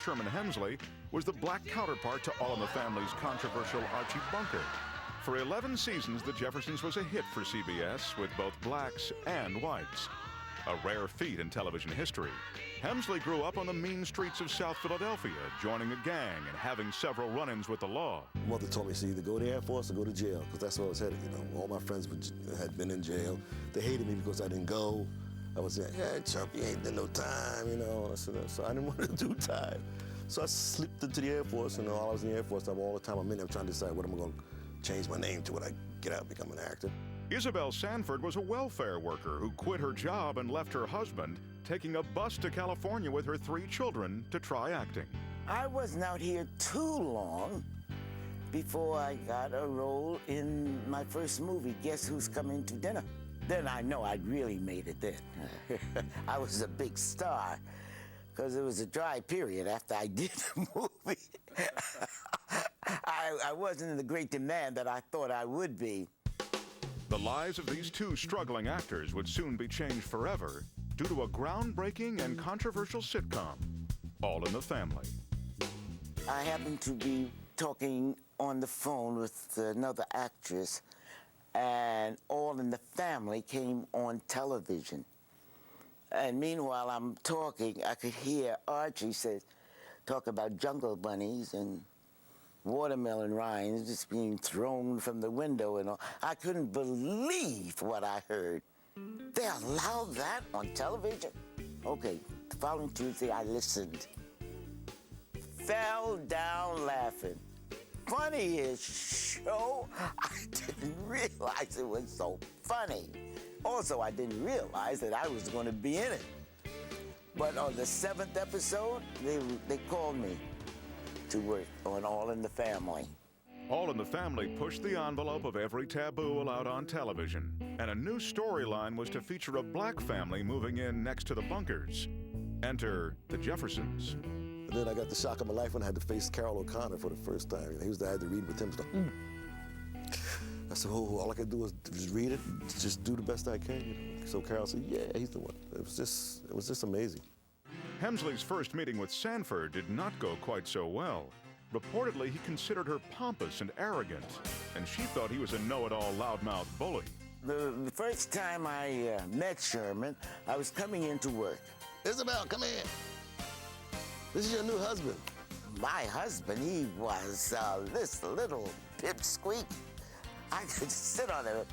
Sherman Hemsley was the black counterpart to All in the Family's controversial Archie Bunker. For 11 seasons, The Jeffersons was a hit for CBS with both blacks and whites. A rare feat in television history. Hemsley grew up on the mean streets of South Philadelphia, joining a gang and having several run-ins with the law. Mother told me, either go to the Air Force or go to jail, because that's where I was headed, you know. All my friends had been in jail. They hated me because I didn't go. I was saying, yeah, chump, you ain't done no time, you know. So I didn't want to do time. So I slipped into the Air Force, and while I was in the Air Force, all the time I'm in there trying to decide what am I going to change my name to when I get out and become an actor. Isabel Sanford was a welfare worker who quit her job and left her husband, taking a bus to California with her 3 children to try acting. I wasn't out here too long before I got a role in my first movie, Guess Who's Coming to Dinner? Then I know I'd really made it then. I was a big star, because it was a dry period after I did the movie. I wasn't in the great demand that I thought I would be. The lives of these 2 struggling actors would soon be changed forever due to a groundbreaking and controversial sitcom, All in the Family. I happened to be talking on the phone with another actress, and All in the Family came on television. And meanwhile, I'm talking, I could hear Archie talk about jungle bunnies and watermelon rinds just being thrown from the window and all. I couldn't believe what I heard. They allowed that on television? Okay, the following Tuesday I listened. Fell down laughing. Funniest show. I didn't realize it was so funny. Also, I didn't realize that I was going to be in it. But on the 7th episode, they called me to work on All in the Family. All in the Family pushed the envelope of every taboo allowed on television, and a new storyline was to feature a black family moving in next to the bunkers. Enter the Jeffersons. And then I got the shock of my life when I had to face Carroll O'Connor for the first time. He was the guy I had to read with him. I said, oh, all I could do was just read it, just do the best I can. You know? So Carroll said, yeah, he's the one. It was just amazing. Hemsley's first meeting with Sanford did not go quite so well. Reportedly, he considered her pompous and arrogant, and she thought he was a know-it-all loudmouth bully. The first time I met Sherman, I was coming into work. Isabel, come in. This is your new husband. My husband, he was this little pipsqueak. I could sit on him,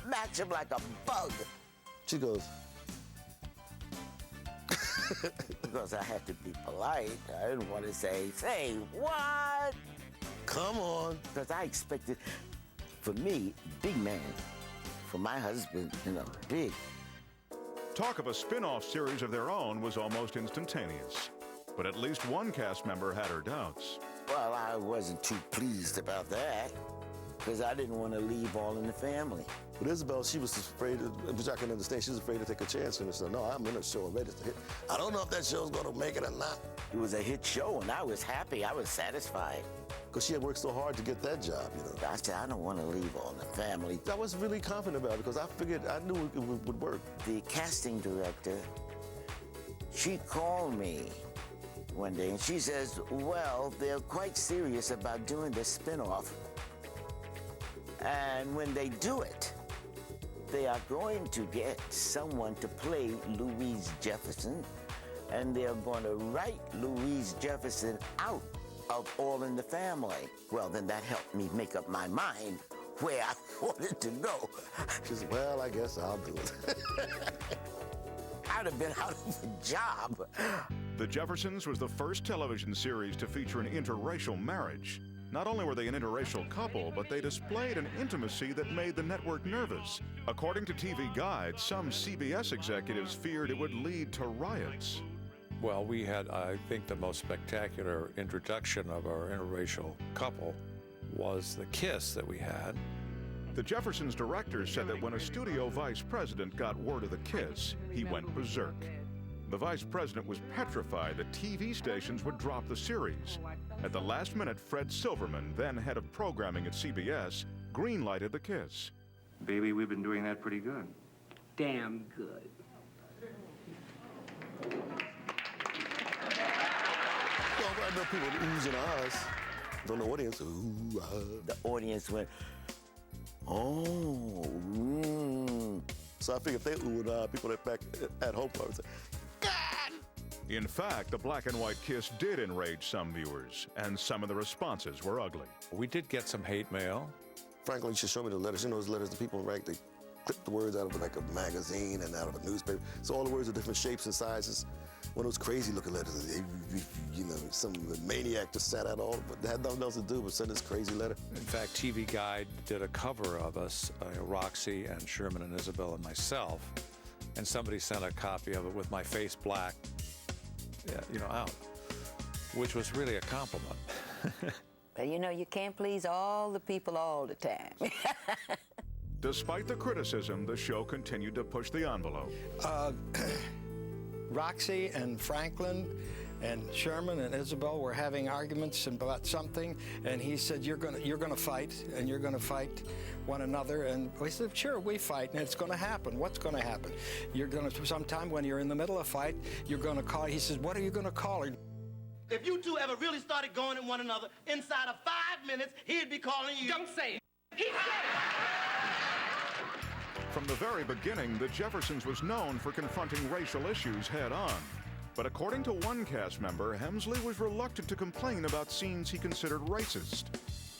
match him like a bug. She goes, because I had to be polite. I didn't want to say what? Come on. Because I expected, for me, big man. For my husband, you know, big. Talk of a spin-off series of their own was almost instantaneous. But at least one cast member had her doubts. Well, I wasn't too pleased about that, because I didn't want to leave All in the Family. But Isabel, she was afraid, which I can understand, she was afraid to take a chance. And I said, no, I'm in a show already. It's a hit. I don't know if that show's going to make it or not. It was a hit show, and I was happy. I was satisfied. Because she had worked so hard to get that job, you know. I said, I don't want to leave All in the Family. I was really confident about it, because I figured, I knew it would work. The casting director, she called me one day, and she says, well, they're quite serious about doing this spin-off. And when they do it, they are going to get someone to play Louise Jefferson, and they're going to write Louise Jefferson out of All in the Family. Well, then that helped me make up my mind where I wanted to go. She said, well, I guess I'll do it. I'd have been out of a job. The Jeffersons was the first television series to feature an interracial marriage. Not only were they an interracial couple, but they displayed an intimacy that made the network nervous. According to TV Guide, some CBS executives feared it would lead to riots. Well, we had, I think, the most spectacular introduction of our interracial couple was the kiss that we had. The Jeffersons director said that when a studio vice president got word of the kiss, he went berserk. The vice president was petrified that TV stations would drop the series. At the last minute, Fred Silverman, then head of programming at CBS, green-lighted the kiss. Baby, we've been doing that pretty good. Damn good. Well, I know people oohs and ahs. Don't know audience. Ooh, ah. The audience went, oh, So I figured if they ooh and ah, people that back at home would say, In fact, the black and white kiss did enrage some viewers, and some of the responses were ugly. We did get some hate mail. Franklin should show me the letters. You know those letters the people write, they clip the words out of like a magazine and out of a newspaper. So all the words are different shapes and sizes. One of those crazy looking letters, you know, some maniac just sat out all, but had nothing else to do but send this crazy letter. In fact, TV Guide did a cover of us, Roxy and Sherman and Isabel and myself, and somebody sent a copy of it with my face black, out, which was really a compliment. But you know, you can't please all the people all the time. Despite the criticism, the show continued to push the envelope. Roxy and Franklin and Sherman and Isabel were having arguments about something, and he said, you're gonna fight, and you're gonna fight one another. And we said, sure, we fight, and it's gonna happen. What's gonna happen? You're gonna, sometime when you're in the middle of a fight, you're gonna call, he says, what are you gonna call her? If you two ever really started going at one another, inside of 5 minutes, he'd be calling you. Don't say it. He said it. From the very beginning, the Jeffersons was known for confronting racial issues head-on. But according to one cast member, Hemsley was reluctant to complain about scenes he considered racist.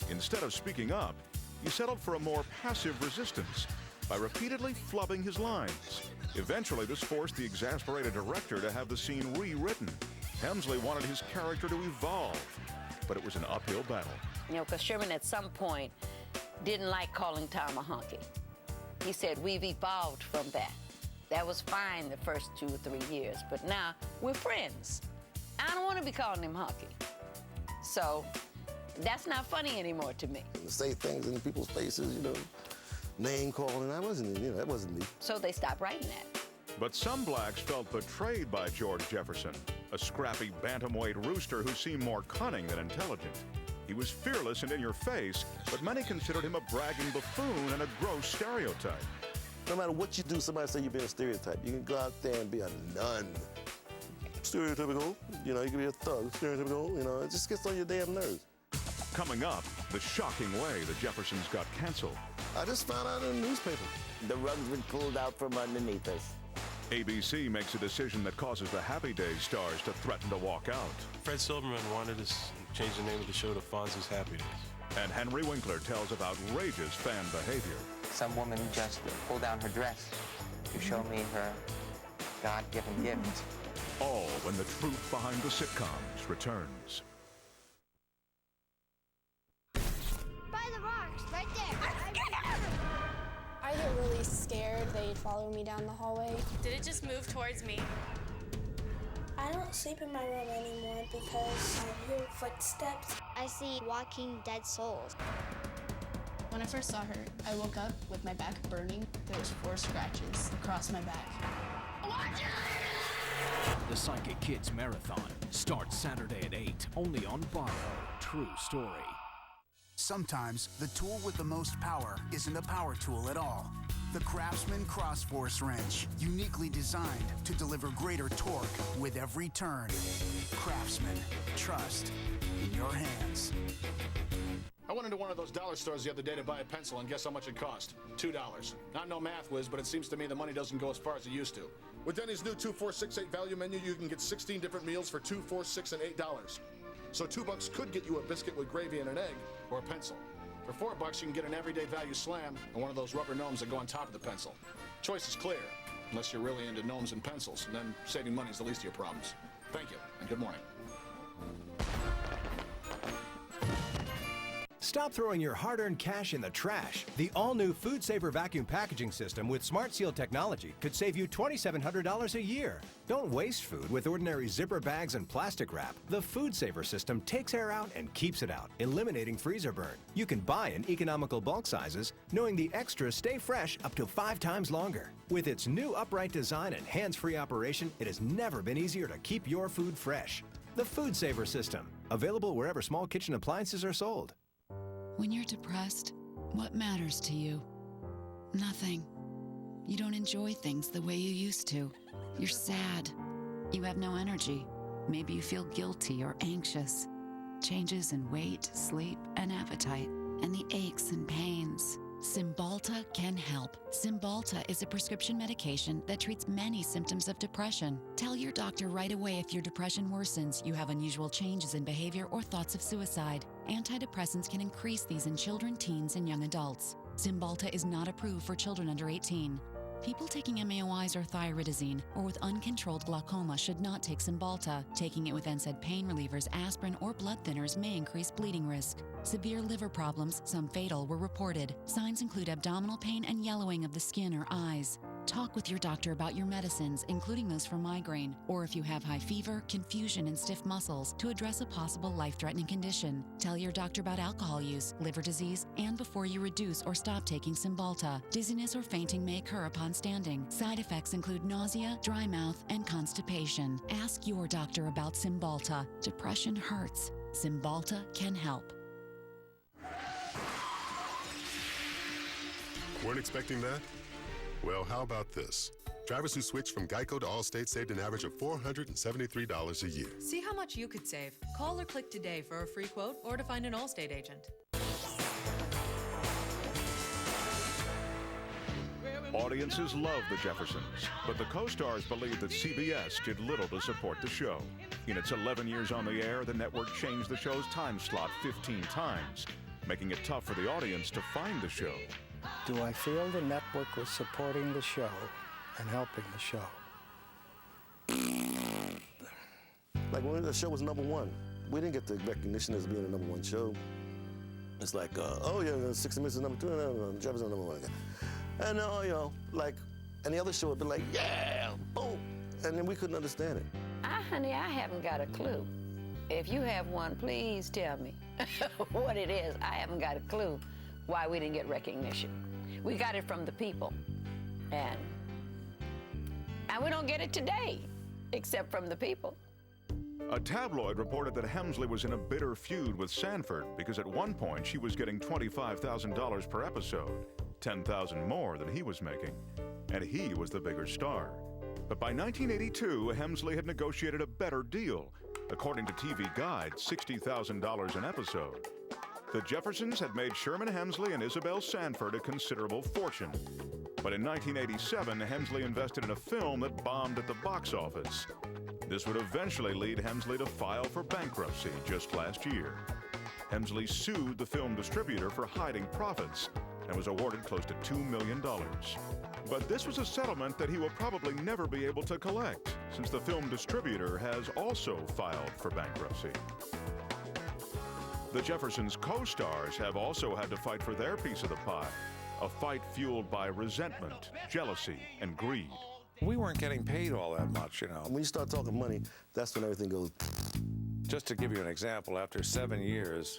Instead of speaking up, he settled for a more passive resistance by repeatedly flubbing his lines. Eventually, this forced the exasperated director to have the scene rewritten. Hemsley wanted his character to evolve, but it was an uphill battle. You know, because Sherman at some point didn't like calling Tom a hunky. He said, we've evolved from that. That was fine the first 2 or 3 years, but now we're friends. I don't want to be calling him hunky. So that's not funny anymore to me. Say things in people's faces, you know, name calling, that wasn't me. So they stopped writing that. But some blacks felt betrayed by George Jefferson, a scrappy bantamweight rooster who seemed more cunning than intelligent. He was fearless and in your face, but many considered him a bragging buffoon and a gross stereotype. No matter what you do, somebody say you've been a stereotype. You can go out there and be a nun. Stereotypical, you know, you can be a thug, stereotypical, you know, it just gets on your damn nerves. Coming up, the shocking way the Jeffersons got canceled. I just found out in the newspaper. the rug's been pulled out from underneath us. ABC makes a decision that causes the Happy Days stars to threaten to walk out. Fred Silverman wanted to change the name of the show to Fonzie's Happy Days. And Henry Winkler tells of outrageous fan behavior. Some woman just pulled down her dress to show me her God-given gift. All when the truth behind the sitcoms returns. By the rocks, right there. I get really scared they'd follow me down the hallway. Did it just move towards me? I don't sleep in my room anymore because I hear footsteps. I see walking dead souls. When I first saw her, I woke up with my back burning. There was 4 scratches across my back. Watch it! The Psychic Kids Marathon starts Saturday at 8, only on Barrow. True story. Sometimes the tool with the most power isn't a power tool at all. The Craftsman Cross-Force Wrench, uniquely designed to deliver greater torque with every turn. Craftsman, trust in your hands. I went into one of those dollar stores the other day to buy a pencil, and guess how much it cost? $2. Not no math whiz, but it seems to me the money doesn't go as far as it used to. With Denny's new 2, 4, 6, 8 value menu, you can get 16 different meals for $2, $4, $6, and $8. So $2 could get you a biscuit with gravy and an egg, or a pencil. For $4, you can get an everyday value slam and one of those rubber gnomes that go on top of the pencil. Choice is clear, unless you're really into gnomes and pencils, and then saving money is the least of your problems. Thank you, and good morning. Stop throwing your hard-earned cash in the trash. The all-new Food Saver vacuum packaging system with Smart Seal technology could save you $2,700 a year. Don't waste food with ordinary zipper bags and plastic wrap. The Food Saver system takes air out and keeps it out, eliminating freezer burn. You can buy in economical bulk sizes, knowing the extras stay fresh up to 5 times longer. With its new upright design and hands-free operation, it has never been easier to keep your food fresh. The Food Saver system, available wherever small kitchen appliances are sold. When you're depressed, what matters to you? Nothing. You don't enjoy things the way you used to. You're sad. You have no energy. Maybe you feel guilty or anxious. Changes in weight, sleep, and appetite, and the aches and pains. Cymbalta can help. Cymbalta is a prescription medication that treats many symptoms of depression. Tell your doctor right away if your depression worsens, you have unusual changes in behavior, or thoughts of suicide. Antidepressants can increase these in children, teens, and young adults. Cymbalta is not approved for children under 18. People taking MAOIs or thyroidazine or with uncontrolled glaucoma should not take Cymbalta. Taking it with NSAID pain relievers, aspirin, or blood thinners may increase bleeding risk. Severe liver problems, some fatal, were reported. Signs include abdominal pain and yellowing of the skin or eyes. Talk with your doctor about your medicines, including those for migraine, or if you have high fever, confusion, and stiff muscles, to address a possible life-threatening condition. Tell your doctor about alcohol use, liver disease, and before you reduce or stop taking Cymbalta. Dizziness or fainting may occur upon standing. Side effects include nausea, dry mouth, and constipation. Ask your doctor about Cymbalta. Depression hurts. Cymbalta can help. Weren't expecting that? Well, how about this? Drivers who switched from Geico to Allstate saved an average of $473 a year. See how much you could save. Call or click today for a free quote or to find an Allstate agent. Audiences love the Jeffersons, but the co-stars believe that CBS did little to support the show. In its 11 years on the air, the network changed the show's time slot 15 times, making it tough for the audience to find the show. Do I feel the network was supporting the show and helping the show? Like when the show was #1, we didn't get the recognition as being a #1 show. It's like, oh yeah, 60 Minutes is #2, no, Jeffersons is #1 again. And you know, like any other show would be like, yeah, boom, and then we couldn't understand it. Honey, I haven't got a clue. If you have one, please tell me what it is. I haven't got a clue why we didn't get recognition. We got it from the people, and we don't get it today, except from the people. A tabloid reported that Hemsley was in a bitter feud with Sanford because at one point she was getting $25,000 per episode, $10,000 more than he was making, and he was the bigger star. But by 1982, Hemsley had negotiated a better deal. According to TV Guide, $60,000 an episode. The Jeffersons had made Sherman Hemsley and Isabel Sanford a considerable fortune. But in 1987, Hemsley invested in a film that bombed at the box office. This would eventually lead Hemsley to file for bankruptcy just last year. Hemsley sued the film distributor for hiding profits and was awarded close to $2 million. But this was a settlement that he will probably never be able to collect, since the film distributor has also filed for bankruptcy. The Jeffersons' co-stars have also had to fight for their piece of the pie, a fight fueled by resentment, jealousy, and greed. We weren't getting paid all that much, you know. When you start talking money, that's when everything goes. Just to give you an example, after 7 years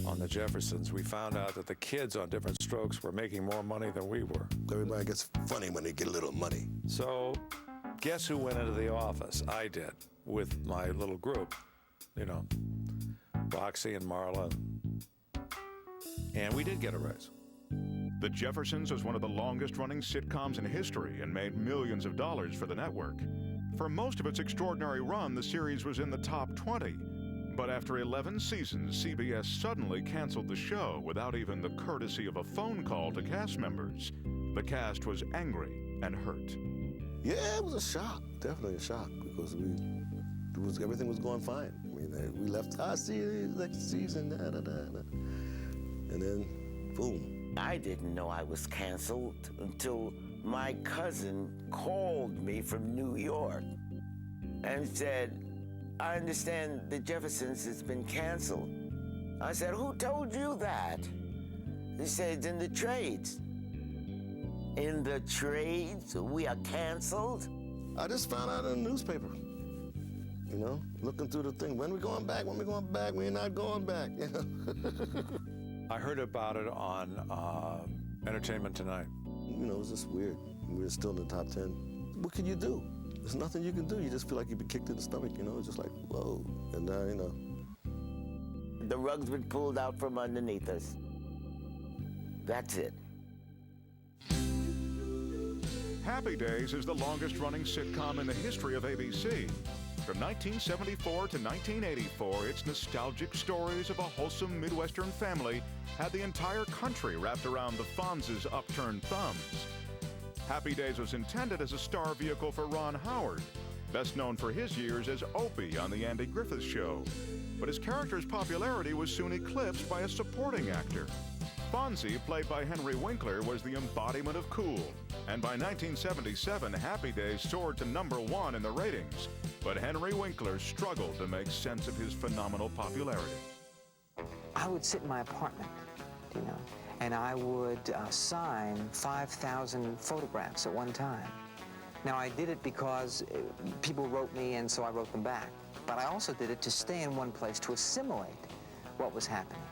on the Jeffersons, we found out that the kids on Different Strokes were making more money than we were. Everybody gets funny when they get a little money. So, guess who went into the office? I did, with my little group, you know, Roxy and Marla. And we did get a raise. The Jeffersons was one of the longest-running sitcoms in history and made millions of dollars for the network. For most of its extraordinary run, the series was in the top 20. But after 11 seasons, CBS suddenly canceled the show without even the courtesy of a phone call to cast members. The cast was angry and hurt. Yeah, it was a shock, definitely a shock, because everything was going fine. I mean, we left, see you next season, and then, boom. I didn't know I was canceled until my cousin called me from New York and said, I understand the Jeffersons has been canceled. I said, who told you that? He said, it's in the trades. In the trades? We are canceled? I just found out in the newspaper. You know, looking through the thing. When we going back? When we going back? We're not going back. You know? I heard about it on Entertainment Tonight. You know, it was just weird. We were still in the top 10. What can you do? There's nothing you can do. You just feel like you've been kicked in the stomach, you know? It's just like, whoa. And you know. The rug's been pulled out from underneath us. That's it. Happy Days is the longest-running sitcom in the history of ABC. From 1974 to 1984, its nostalgic stories of a wholesome Midwestern family had the entire country wrapped around the Fonz's upturned thumbs. Happy Days was intended as a star vehicle for Ron Howard, best known for his years as Opie on The Andy Griffith Show. But his character's popularity was soon eclipsed by a supporting actor. Fonzie, played by Henry Winkler, was the embodiment of cool. And by 1977, Happy Days soared to #1 in the ratings. But Henry Winkler struggled to make sense of his phenomenal popularity. I would sit in my apartment, and I would sign 5,000 photographs at one time. Now, I did it because people wrote me, and so I wrote them back. But I also did it to stay in one place, to assimilate what was happening.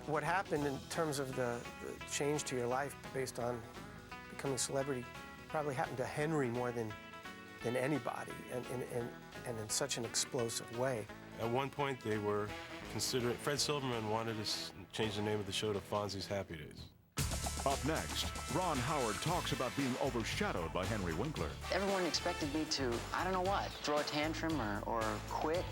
What happened in terms of the change to your life based on becoming a celebrity probably happened to Henry more than anybody, and in such an explosive way. At one point, they were considering, Fred Silverman wanted to change the name of the show to Fonzie's Happy Days. Up next, Ron Howard talks about being overshadowed by Henry Winkler. Everyone expected me to, I don't know what, throw a tantrum or quit.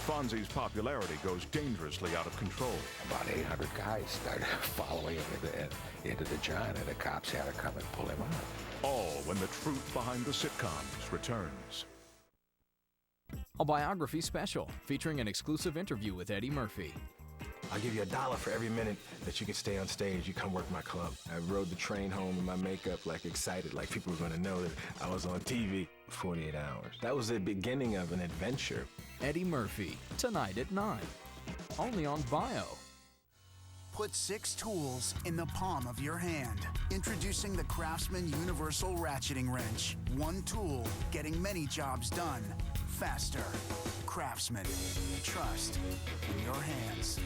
Fonzie's popularity goes dangerously out of control. About 800 guys started following him into the John, and the cops had to come and pull him out. All when the truth behind the sitcoms returns. A biography special featuring an exclusive interview with Eddie Murphy. I'll give you $1 for every minute that you can stay on stage. You come work my club. I rode the train home in my makeup, like excited, like people were going to know that I was on TV. 48 hours. That was the beginning of an adventure. Eddie Murphy, tonight at 9. Only on Bio. Put 6 tools in the palm of your hand. Introducing the Craftsman Universal Ratcheting Wrench. One tool, getting many jobs done. Faster. Craftsman. Trust in your hands.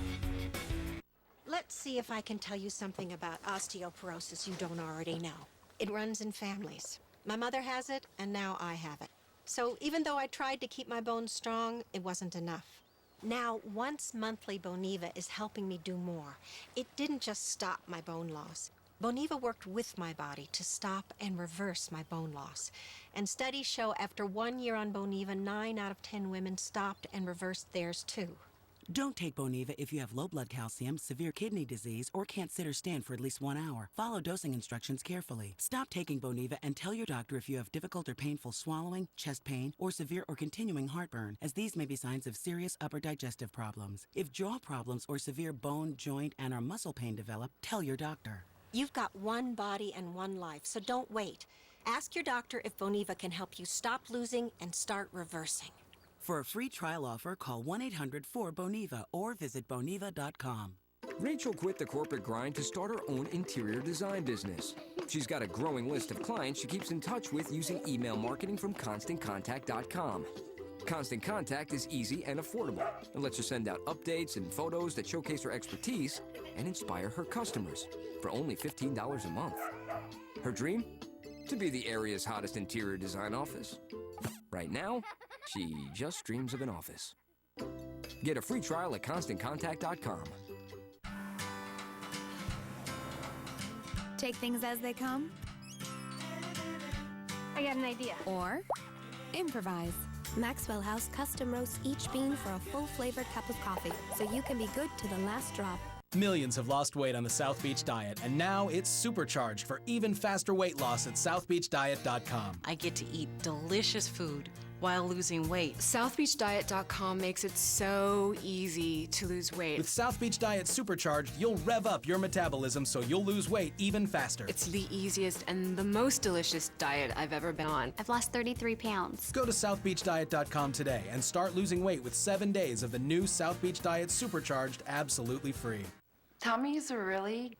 Let's see if I can tell you something about osteoporosis you don't already know. It runs in families. My mother has it, and now I have it. So even though I tried to keep my bones strong, it wasn't enough. Now, once monthly Boniva is helping me do more. It didn't just stop my bone loss. Boniva worked with my body to stop and reverse my bone loss. And studies show after 1 year on Boniva, 9 out of 10 women stopped and reversed theirs too. Don't take Boniva if you have low blood calcium, severe kidney disease, or can't sit or stand for at least 1 hour. Follow dosing instructions carefully. Stop taking Boniva and tell your doctor if you have difficult or painful swallowing, chest pain, or severe or continuing heartburn, as these may be signs of serious upper digestive problems. If jaw problems or severe bone, joint, and or muscle pain develop, tell your doctor. You've got one body and one life, so don't wait. Ask your doctor if Boniva can help you stop losing and start reversing. For a free trial offer, call 1-800-4BONIVA or visit Boniva.com. Rachel quit the corporate grind to start her own interior design business. She's got a growing list of clients she keeps in touch with using email marketing from ConstantContact.com. Constant Contact is easy and affordable. It lets her send out updates and photos that showcase her expertise and inspire her customers for only $15 a month. Her dream? To be the area's hottest interior design office. Right now, she just dreams of an office. Get a free trial at ConstantContact.com. Take things as they come. I got an idea. Or improvise. Maxwell House custom roasts each bean for a full-flavored cup of coffee, so you can be good to the last drop. Millions have lost weight on the South Beach Diet, and now it's supercharged for even faster weight loss at southbeachdiet.com. I get to eat delicious food while losing weight. SouthBeachDiet.com makes it so easy to lose weight. With South Beach Diet Supercharged, you'll rev up your metabolism so you'll lose weight even faster. It's the easiest and the most delicious diet I've ever been on. I've lost 33 pounds. Go to southbeachdiet.com today and start losing weight with 7 days of the new South Beach Diet Supercharged absolutely free. Tommy's a really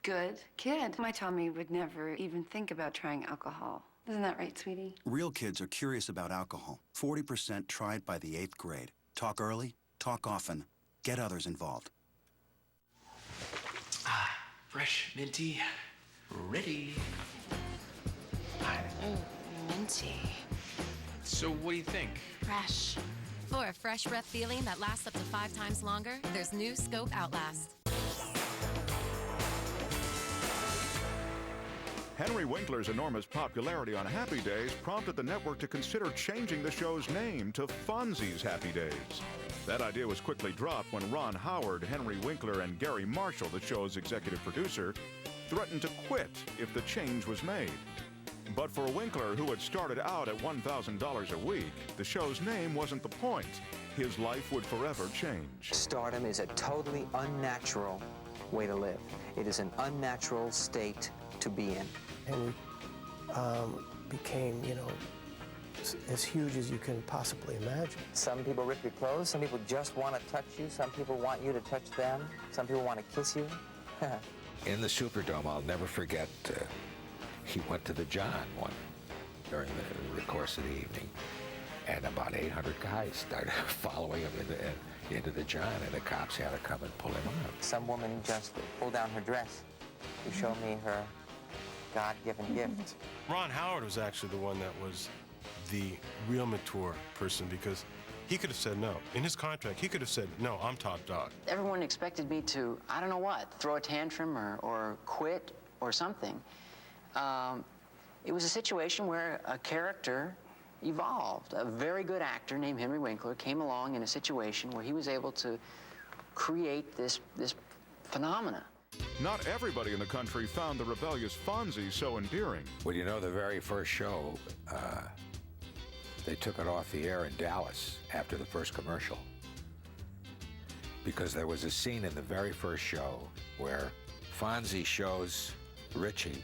good kid. My Tommy would never even think about trying alcohol. Isn't that right, sweetie? Real kids are curious about alcohol. 40% tried by the 8th grade. Talk early, talk often, get others involved. Fresh, minty, ready. Minty. So what do you think? Fresh. For a fresh breath feeling that lasts up to 5 times longer, there's new Scope Outlast. Henry Winkler's enormous popularity on Happy Days prompted the network to consider changing the show's name to Fonzie's Happy Days. That idea was quickly dropped when Ron Howard, Henry Winkler, and Gary Marshall, the show's executive producer, threatened to quit if the change was made. But for Winkler, who had started out at $1,000 a week, the show's name wasn't the point. His life would forever change. Stardom is a totally unnatural way to live. It is an unnatural state to be in. Henry became, as huge as you can possibly imagine. Some people rip your clothes. Some people just want to touch you. Some people want you to touch them. Some people want to kiss you. In the Superdome, I'll never forget, he went to the John one during the course of the evening, and about 800 guys started following him into the John, and the cops had to come and pull him out. Some woman just pulled down her dress to show me her God-given gift. Ron Howard was actually the one that was the real mature person, because he could have said no. In his contract, he could have said, no, I'm top dog. Everyone expected me to, I don't know what, throw a tantrum or quit or something. It was a situation where a character evolved. A very good actor named Henry Winkler came along in a situation where he was able to create this phenomena. Not everybody in the country found the rebellious Fonzie so endearing. Well, the very first show, they took it off the air in Dallas after the first commercial, because there was a scene in the very first show where Fonzie shows Richie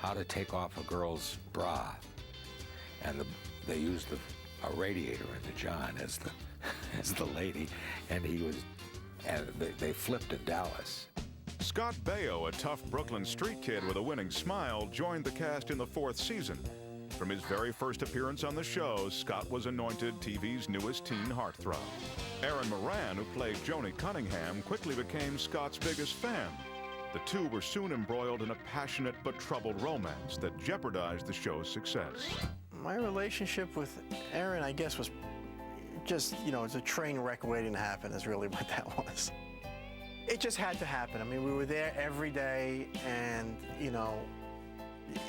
how to take off a girl's bra, and they used a radiator in the John as the lady, and they flipped in Dallas. Scott Baio, a tough Brooklyn street kid with a winning smile, joined the cast in the 4th season. From his very first appearance on the show, Scott was anointed TV's newest teen heartthrob. Erin Moran, who played Joni Cunningham, quickly became Scott's biggest fan. The two were soon embroiled in a passionate but troubled romance that jeopardized the show's success. My relationship with Erin, I guess, was just, it's a train wreck waiting to happen is really what that was. It just had to happen. I mean, we were there every day, and,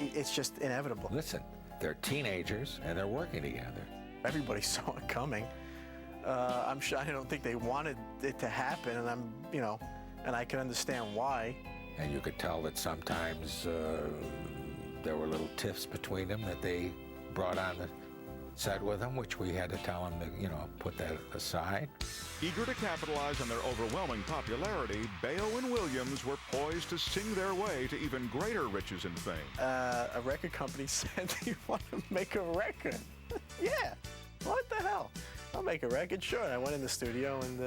it's just inevitable. Listen, they're teenagers, and they're working together. Everybody saw it coming. I'm sure, I don't think they wanted it to happen, and and I can understand why. And you could tell that sometimes there were little tiffs between them that they brought on the set with them, which we had to tell them to, put that aside. Eager to capitalize on their overwhelming popularity, Baio and Williams were poised to sing their way to even greater riches and fame. A record company said, "Do you want to make a record?" Yeah, what the hell? I'll make a record, sure. And I went in the studio, and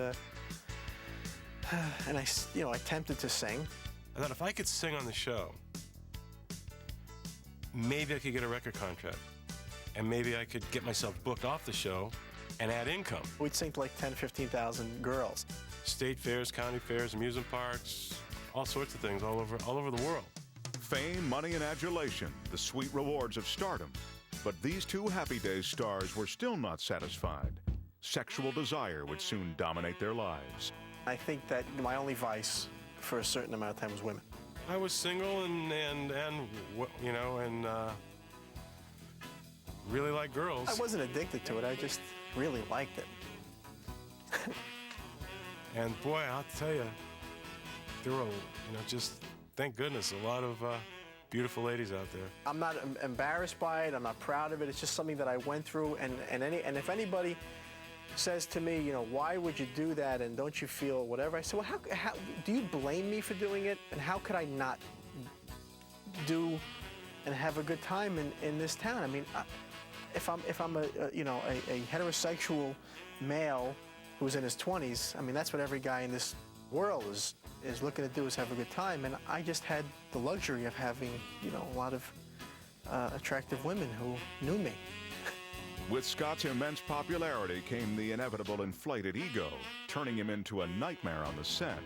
I attempted to sing. I thought if I could sing on the show, maybe I could get a record contract, and maybe I could get myself booked off the show and add income. We'd sing to like 10,000, 15,000 girls. State fairs, county fairs, amusement parks, all sorts of things all over the world. Fame, money, and adulation, the sweet rewards of stardom. But these two Happy Days stars were still not satisfied. Sexual desire would soon dominate their lives. I think that my only vice for a certain amount of time was women. I was single and really liked girls. I wasn't addicted to it. I just really liked it. And boy, I'll tell you, there were, just thank goodness, a lot of beautiful ladies out there. I'm not embarrassed by it. I'm not proud of it. It's just something that I went through. And if anybody says to me, why would you do that, and don't you feel whatever? I said, well, how do you blame me for doing it? And how could I not do and have a good time in this town? I mean, if I'm a heterosexual male who's in his 20s, I mean, that's what every guy in this world is looking to do, is have a good time. And I just had the luxury of having, a lot of attractive women who knew me. With Scott's immense popularity came the inevitable inflated ego, turning him into a nightmare on the set.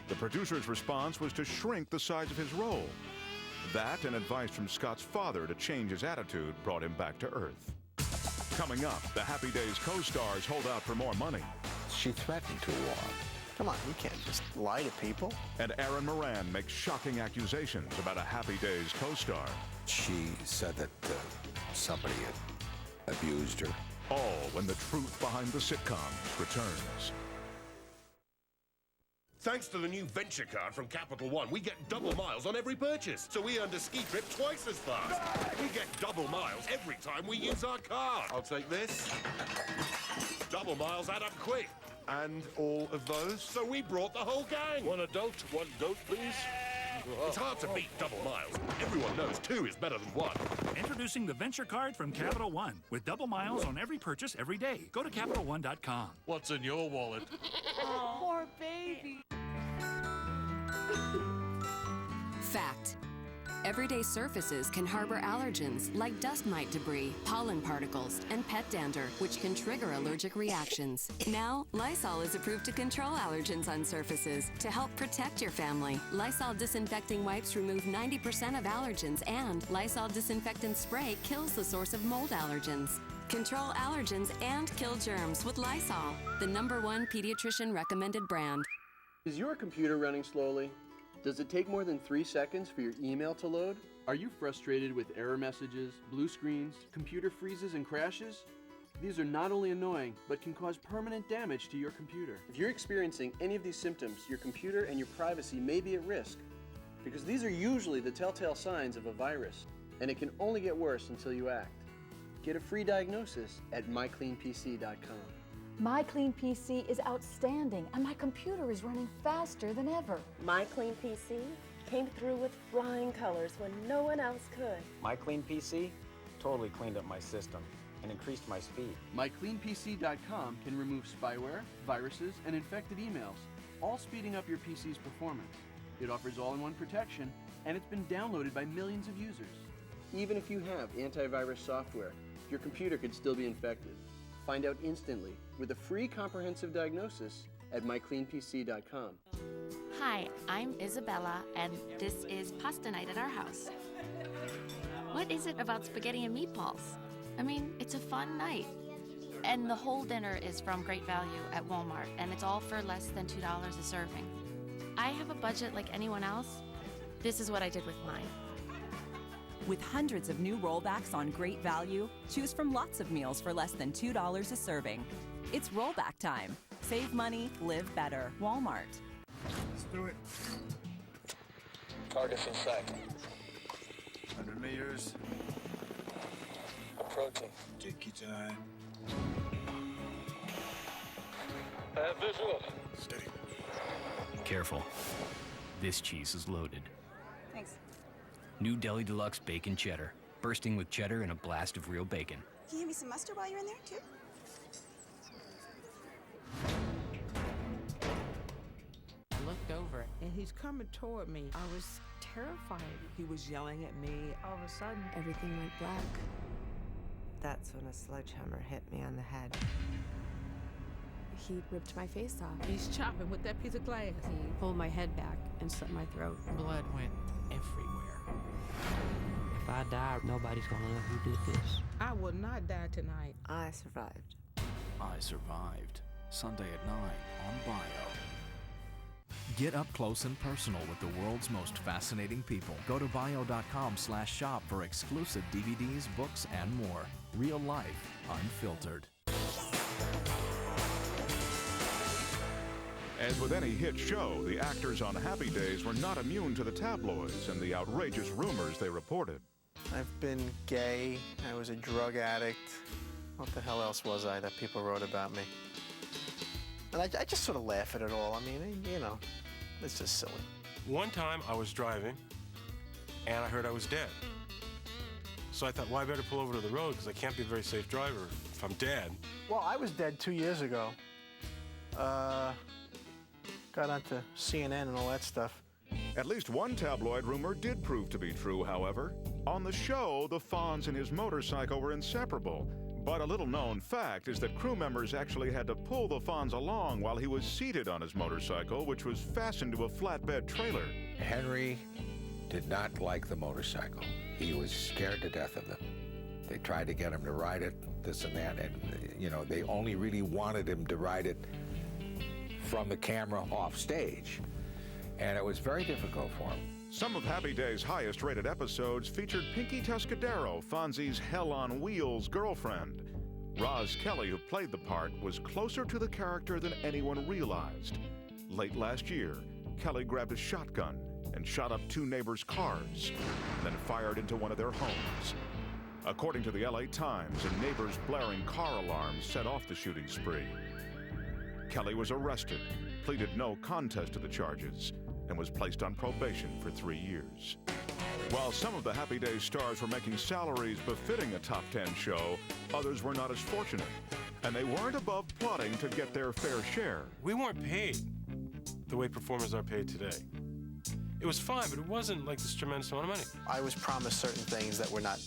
The producer's response was to shrink the size of his role. That and advice from Scott's father to change his attitude brought him back to earth. Coming up, the Happy Days co-stars hold out for more money. She threatened to Come on, you can't just lie to people. And Erin Moran makes shocking accusations about a Happy Days co-star. She said that somebody had abused her. All when the truth behind the sitcoms returns. Thanks to the new Venture card from Capital One, we get double miles on every purchase, so we earn a ski trip twice as fast. We get double miles every time we use our card. I'll take this. Double miles add up quick. And all of those? So we brought the whole gang. One adult, one goat, please. It's hard to beat double miles. Everyone knows 2 is better than 1. Introducing the Venture Card from Capital One with double miles on every purchase every day. Go to CapitalOne.com. What's in your wallet? Oh, poor baby. Fact. Everyday surfaces can harbor allergens like dust mite debris, pollen particles, and pet dander, which can trigger allergic reactions. Now, Lysol is approved to control allergens on surfaces to help protect your family. Lysol disinfecting wipes remove 90% of allergens, and Lysol disinfectant spray kills the source of mold allergens. Control allergens and kill germs with Lysol, the #1 pediatrician recommended brand. Is your computer running slowly? Does it take more than 3 seconds for your email to load? Are you frustrated with error messages, blue screens, computer freezes, and crashes? These are not only annoying, but can cause permanent damage to your computer. If you're experiencing any of these symptoms, your computer and your privacy may be at risk, because these are usually the telltale signs of a virus, and it can only get worse until you act. Get a free diagnosis at mycleanpc.com. My Clean PC is outstanding, and my computer is running faster than ever. My Clean PC came through with flying colors when no one else could. My Clean PC totally cleaned up my system and increased my speed. MyCleanPC.com can remove spyware, viruses, and infected emails, all speeding up your PC's performance. It offers all-in-one protection, and it's been downloaded by millions of users. Even if you have antivirus software, your computer could still be infected. Find out instantly with a free comprehensive diagnosis at mycleanpc.com. Hi, I'm Isabella, and this is pasta night at our house. What is it about spaghetti and meatballs? I mean, it's a fun night. And the whole dinner is from Great Value at Walmart, and it's all for less than $2 a serving. I have a budget like anyone else. This is what I did with mine. With hundreds of new rollbacks on Great Value, choose from lots of meals for less than $2 a serving. It's rollback time. Save money, live better. Walmart. Let's do it. Target's in sight. 100 meters. Approaching. Take your time. Visual. Steady. Careful. This cheese is loaded. Thanks. New Deli Deluxe Bacon Cheddar. Bursting with cheddar and a blast of real bacon. Can you give me some mustard while you're in there, too? I looked over, and he's coming toward me. I was terrified. He was yelling at me. All of a sudden, everything went black. That's when a sledgehammer hit me on the head. He ripped my face off. He's chopping with that piece of glass. He pulled my head back and slit my throat. Blood went everywhere. If I die, nobody's gonna know who did this. I will not die tonight. I survived. I Survived. Sunday at 9 on Bio. Get up close and personal with the world's most fascinating people. Go to bio.com/shop for exclusive DVDs, books, and more. Real life, unfiltered. As with any hit show, the actors on Happy Days were not immune to the tabloids and the outrageous rumors they reported. I've been gay. I was a drug addict. What the hell else was I that people wrote about me? And I just sort of laugh at it all. I mean, you know, it's just silly. One time I was driving, and I heard I was dead. So I thought, well, I better pull over to the road because I can't be a very safe driver if I'm dead. Well, I was dead 2 years ago. Got onto CNN and all that stuff. At least one tabloid rumor did prove to be true, however. On the show, the Fonz and his motorcycle were inseparable. But a little-known fact is that crew members actually had to pull the Fonz along while he was seated on his motorcycle, which was fastened to a flatbed trailer. Henry did not like the motorcycle. He was scared to death of them. They tried to get him to ride it, this and that, and, you know, they only really wanted him to ride it from the camera off stage. And it was very difficult for him. Some of Happy Days' highest-rated episodes featured Pinky Tuscadero, Fonzie's hell-on-wheels girlfriend. Roz Kelly, who played the part, was closer to the character than anyone realized. Late last year, Kelly grabbed a shotgun and shot up 2 neighbors' cars, then fired into one of their homes. According to the LA Times, a neighbor's blaring car alarm set off the shooting spree. Kelly was arrested, pleaded no contest to the charges, and was placed on probation for 3 years. While some of the Happy Days stars were making salaries befitting a top 10 show, others were not as fortunate, and they weren't above plotting to get their fair share. We weren't paid the way performers are paid today. It was fine, but it wasn't like this tremendous amount of money. I was promised certain things that were not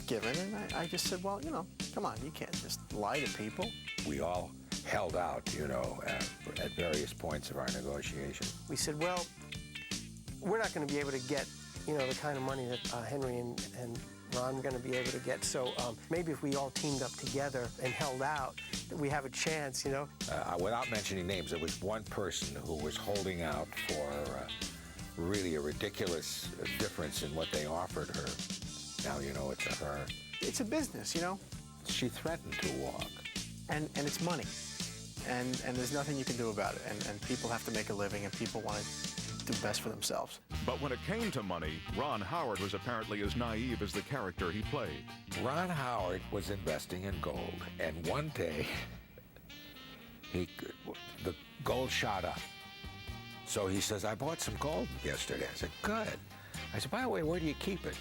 given, and I just said, well, you know, come on, you can't just lie to people. We all held out, you know, at various points of our negotiation. We said, well, we're not going to be able to get, you know, the kind of money that Henry and Ron are going to be able to get. So maybe if we all teamed up together and held out, that we have a chance, you know. Without mentioning names, there was one person who was holding out for really a ridiculous difference in what they offered her. Now you know it's a her. It's a business, you know. She threatened to walk. And it's money. And there's nothing you can do about it. And people have to make a living, and people want to do best for themselves. But when it came to money, Ron Howard was apparently as naive as the character he played. Ron Howard was investing in gold, and one day, the gold shot up. So he says, I bought some gold yesterday. I said, good. I said, by the way, where do you keep it?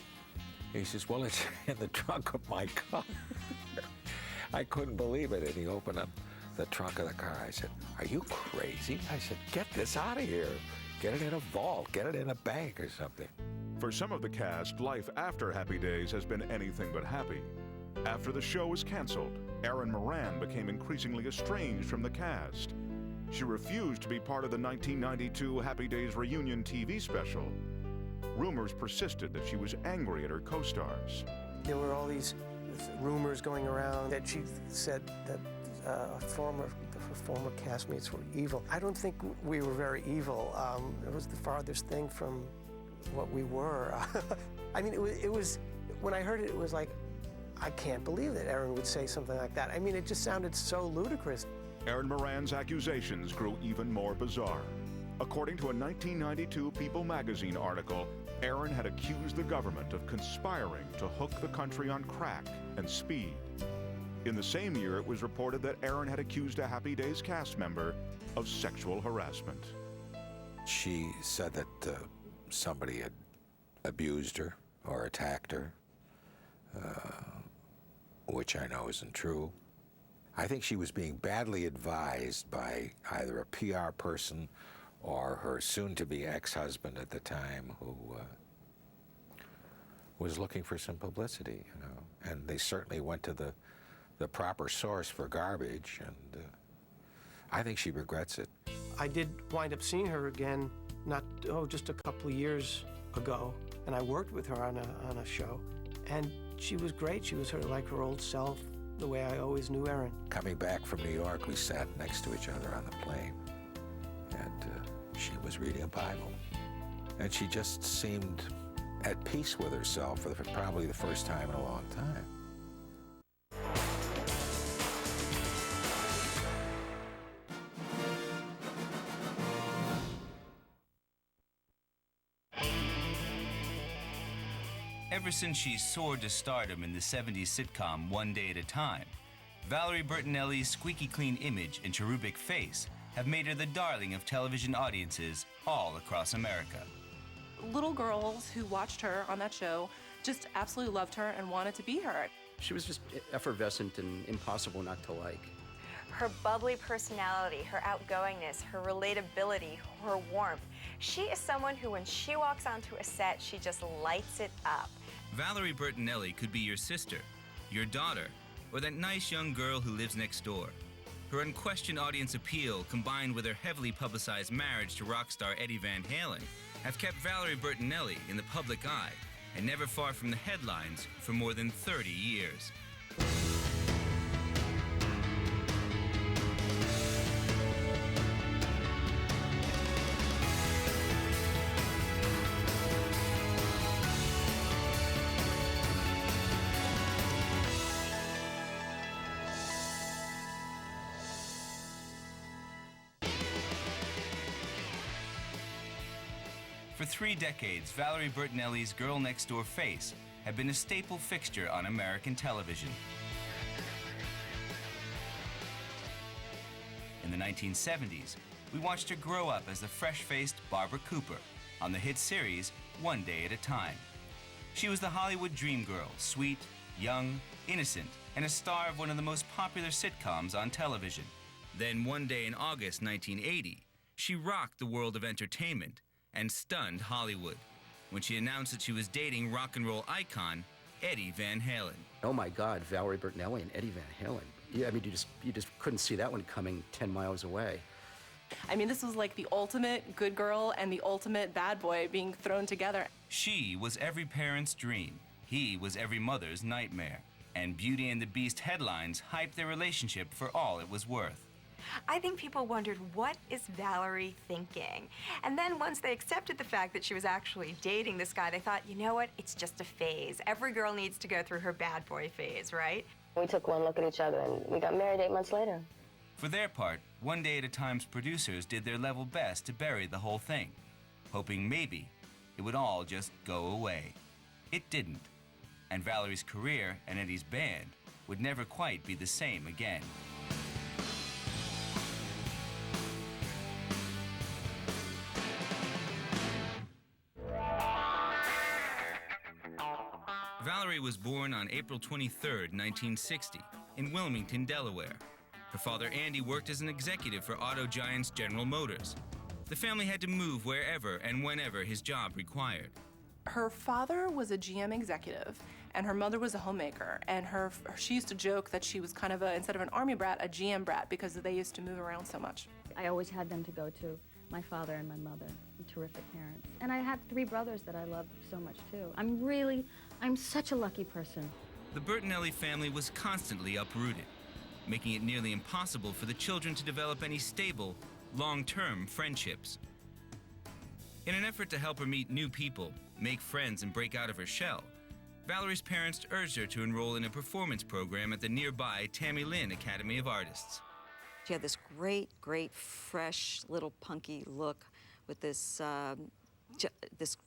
He says, well, it's in the trunk of my car. I couldn't believe it, and he opened up the trunk of the car. I said, are you crazy? I said, get this out of here. Get it in a vault, get it in a bank or something. For some of the cast, life after Happy Days has been anything but happy. After the show was canceled, Erin Moran became increasingly estranged from the cast. She refused to be part of the 1992 Happy Days reunion TV special. Rumors persisted that she was angry at her co-stars. There were all these rumors going around that she said that her former castmates were evil. I don't think we were very evil. It was the farthest thing from what we were. I mean, it was, when I heard it, it was like, I can't believe that Erin would say something like that. I mean, it just sounded so ludicrous. Erin Moran's accusations grew even more bizarre. According to a 1992 People magazine article, Erin had accused the government of conspiring to hook the country on crack and speed. In the same year, it was reported that Erin had accused a Happy Days cast member of sexual harassment. She said that somebody had abused her or attacked her, which I know isn't true. I think she was being badly advised by either a PR person or her soon-to-be ex-husband at the time, who was looking for some publicity, you know. And they certainly went to the proper source for garbage, and I think she regrets it. I did wind up seeing her again, just a couple of years ago, and I worked with her on a show, and she was great. She was sort of like her old self, the way I always knew Erin. Coming back from New York, we sat next to each other on the plane, and she was reading a Bible, and she just seemed at peace with herself for probably the first time in a long time. Ever since she soared to stardom in the 70s sitcom One Day at a Time, Valerie Bertinelli's squeaky clean image and cherubic face have made her the darling of television audiences all across America. Little girls who watched her on that show just absolutely loved her and wanted to be her. She was just effervescent and impossible not to like. Her bubbly personality, her outgoingness, her relatability, her warmth. She is someone who, when she walks onto a set, she just lights it up. Valerie Bertinelli could be your sister, your daughter, or that nice young girl who lives next door. Her unquestioned audience appeal, combined with her heavily publicized marriage to rock star Eddie Van Halen, have kept Valerie Bertinelli in the public eye and never far from the headlines for more than 30 years. For 3 decades, Valerie Bertinelli's girl next door face had been a staple fixture on American television. In the 1970s, we watched her grow up as the fresh-faced Barbara Cooper on the hit series One Day at a Time. She was the Hollywood dream girl, sweet, young, innocent, and a star of one of the most popular sitcoms on television. Then one day in August 1980, she rocked the world of entertainment and stunned Hollywood when she announced that she was dating rock and roll icon Eddie Van Halen. Oh my God, Valerie Bertinelli and Eddie Van Halen. Yeah, I mean, you just couldn't see that one coming 10 miles away. I mean, this was like the ultimate good girl and the ultimate bad boy being thrown together. She was every parent's dream. He was every mother's nightmare. And Beauty and the Beast headlines hyped their relationship for all it was worth. I think people wondered, what is Valerie thinking? And then once they accepted the fact that she was actually dating this guy, they thought, you know what, it's just a phase. Every girl needs to go through her bad boy phase, right? We took one look at each other and we got married 8 months later. For their part, One Day at a Time's producers did their level best to bury the whole thing, hoping maybe it would all just go away. It didn't, and Valerie's career and Eddie's band would never quite be the same again. Valerie was born on April 23, 1960, in Wilmington, Delaware. Her father, Andy, worked as an executive for auto giants General Motors. The family had to move wherever and whenever his job required. Her father was a GM executive, and her mother was a homemaker. And she used to joke that she was kind of instead of an Army brat, a GM brat, because they used to move around so much. I always had them to go to, my father and my mother, terrific parents. And I had 3 brothers that I loved so much too. I'm such a lucky person. The Bertinelli family was constantly uprooted, making it nearly impossible for the children to develop any stable, long-term friendships. In an effort to help her meet new people, make friends, and break out of her shell, Valerie's parents urged her to enroll in a performance program at the nearby Tammy Lynn Academy of Artists. She had this great, fresh, little punky look with this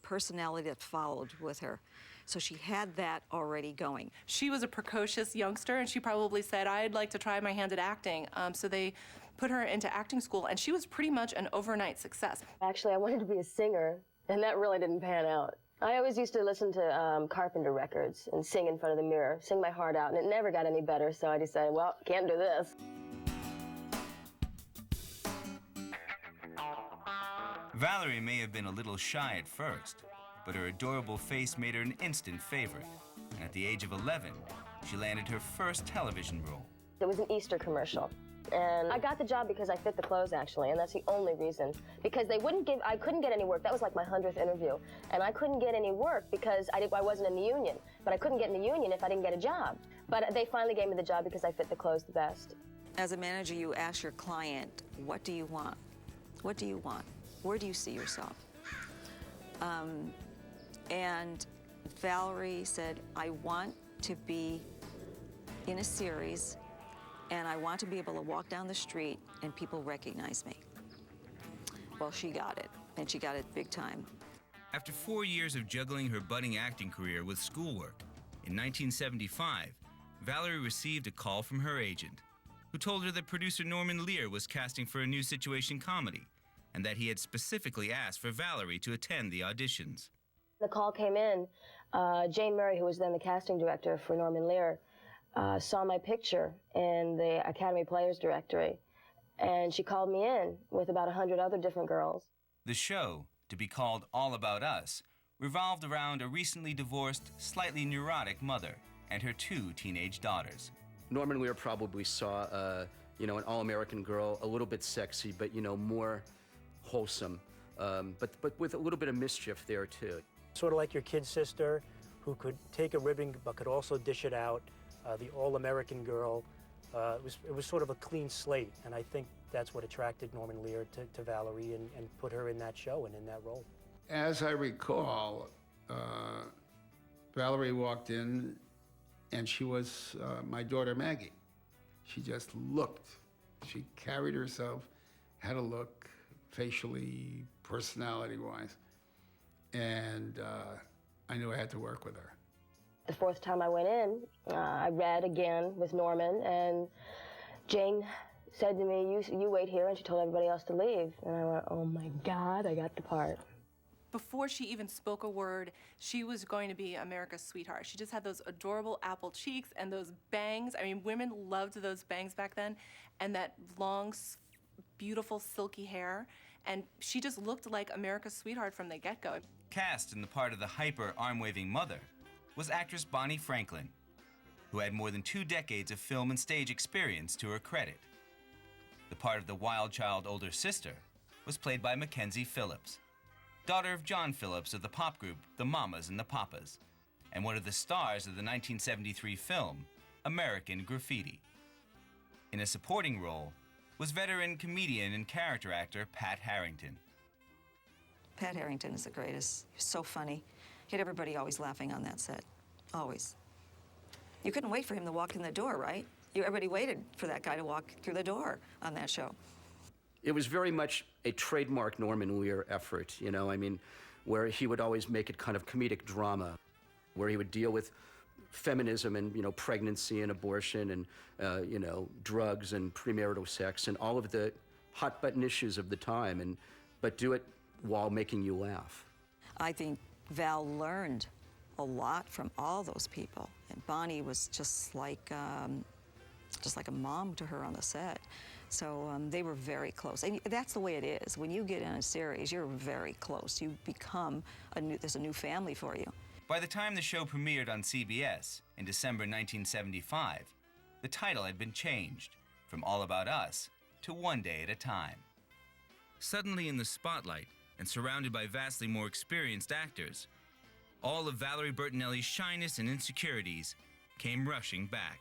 personality that followed with her. So she had that already going. She was a precocious youngster, and she probably said, I'd like to try my hand at acting. So they put her into acting school, and she was pretty much an overnight success. Actually, I wanted to be a singer, and that really didn't pan out. I always used to listen to Carpenter records and sing in front of the mirror, sing my heart out, and it never got any better, so I decided, well, can't do this. Valerie may have been a little shy at first, but her adorable face made her an instant favorite. And at the age of 11, she landed her first television role. It was an Easter commercial. And I got the job because I fit the clothes, actually, and that's the only reason. Because I couldn't get any work. That was like my 100th interview. And I couldn't get any work because I wasn't in the union. But I couldn't get in the union if I didn't get a job. But they finally gave me the job because I fit the clothes the best. As a manager, you ask your client, what do you want? What do you want? Where do you see yourself? And Valerie said, I want to be in a series, and I want to be able to walk down the street and people recognize me. Well, she got it, and she got it big time. After 4 years of juggling her budding acting career with schoolwork, in 1975, Valerie received a call from her agent, who told her that producer Norman Lear was casting for a new situation comedy, and that he had specifically asked for Valerie to attend the auditions. The call came in. Jane Murray, who was then the casting director for Norman Lear, saw my picture in the Academy Players Directory, and she called me in with about 100 other different girls. The show, to be called All About Us, revolved around a recently divorced, slightly neurotic mother and her 2 teenage daughters. Norman Lear probably saw, an all-American girl, a little bit sexy, but, more wholesome, but with a little bit of mischief there, too. Sort of like your kid sister, who could take a ribbon but could also dish it out, the all-American girl. It was sort of a clean slate, and I think that's what attracted Norman Lear to Valerie and put her in that show and in that role. As I recall, Valerie walked in, and she was my daughter Maggie. She just looked. She carried herself, had a look, facially, personality-wise. and I knew I had to work with her. The fourth time I went in, I read again with Norman, and Jane said to me, you wait here, and she told everybody else to leave. And I went, oh my God, I got the part. Before she even spoke a word, she was going to be America's sweetheart. She just had those adorable apple cheeks and those bangs. I mean, women loved those bangs back then, and that long, beautiful, silky hair. And she just looked like America's sweetheart from the get-go. Cast in the part of the hyper, arm-waving mother was actress Bonnie Franklin, who had more than 2 decades of film and stage experience to her credit. The part of the wild child older sister was played by Mackenzie Phillips, daughter of John Phillips of the pop group The Mamas and the Papas, and one of the stars of the 1973 film American Graffiti. In a supporting role was veteran comedian and character actor Pat Harrington. Pat Harrington is the greatest. He was so funny. He had everybody always laughing on that set. Always. You couldn't wait for him to walk in the door, right? Everybody waited for that guy to walk through the door on that show. It was very much a trademark Norman Lear effort, you know, I mean, where he would always make it kind of comedic drama, where he would deal with feminism and, you know, pregnancy and abortion and, you know, drugs and premarital sex and all of the hot-button issues of the time, but do it while making you laugh. I think Val learned a lot from all those people, and Bonnie was just like a mom to her on the set. So they were very close. And that's the way it is. When you get in a series, you're very close. You become there's a new family for you. By the time the show premiered on CBS in December 1975, the title had been changed from All About Us to One Day at a Time. Suddenly in the spotlight and surrounded by vastly more experienced actors, all of Valerie Bertinelli's shyness and insecurities came rushing back.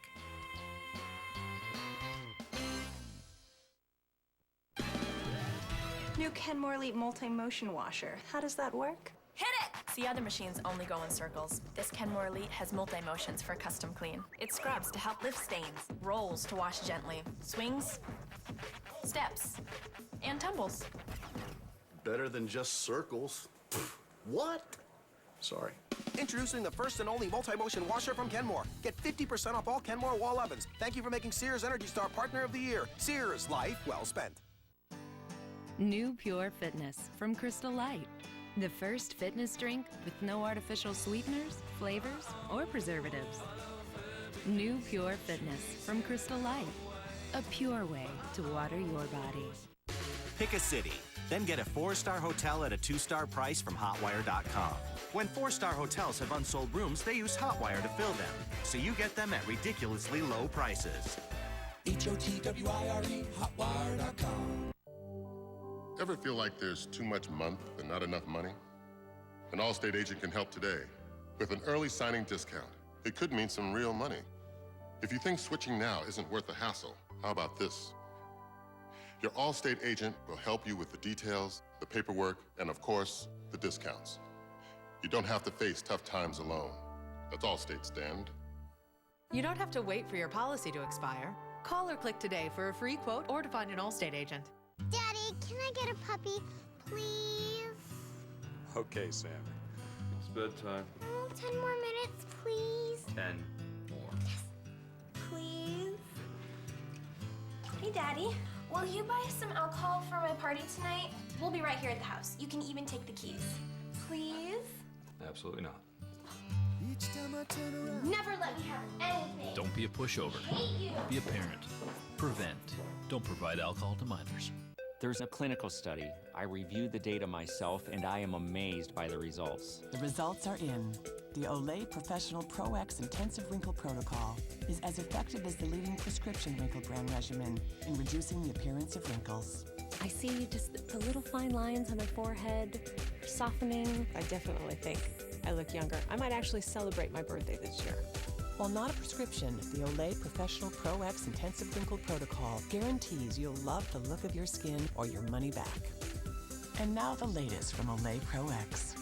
New Ken Morley multi-motion washer. How does that work? Hit it! See, other machines only go in circles. This Ken Morley has multi-motions for custom clean. It scrubs to help lift stains, rolls to wash gently, swings, steps, and tumbles. Better than just circles. What? Sorry. Introducing the first and only multi-motion washer from Kenmore. Get 50% off all Kenmore wall ovens. Thank you for making Sears Energy Star Partner of the Year. Sears, life well spent. New Pure Fitness from Crystal Light. The first fitness drink with no artificial sweeteners, flavors, or preservatives. New Pure Fitness from Crystal Light. A pure way to water your body. Pick a city, then get a 4-star hotel at a 2-star price from Hotwire.com. When 4-star hotels have unsold rooms, they use Hotwire to fill them, so you get them at ridiculously low prices. HOTWIRE, Hotwire.com. Ever feel like there's too much month and not enough money? An Allstate agent can help today with an early signing discount. It could mean some real money. If you think switching now isn't worth the hassle, how about this? Your Allstate agent will help you with the details, the paperwork, and of course, the discounts. You don't have to face tough times alone. That's Allstate stand. You don't have to wait for your policy to expire. Call or click today for a free quote or to find an Allstate agent. Daddy, can I get a puppy, please? Okay, Sammy. It's bedtime. Oh, 10 more minutes, please. 10 more. Please. Hey, Daddy. Will you buy some alcohol for my party tonight? We'll be right here at the house. You can even take the keys. Please? Absolutely not. Never let me have anything. Don't be a pushover. Hate you. Be a parent. Prevent. Don't provide alcohol to minors. There's a clinical study. I reviewed the data myself, and I am amazed by the results. The results are in. The Olay Professional Pro X Intensive Wrinkle Protocol is as effective as the leading prescription wrinkle brand regimen in reducing the appearance of wrinkles. I see just the little fine lines on my forehead softening. I definitely think I look younger. I might actually celebrate my birthday this year. While not a prescription, the Olay Professional Pro X Intensive Wrinkle Protocol guarantees you'll love the look of your skin or your money back. And now the latest from Olay Pro X.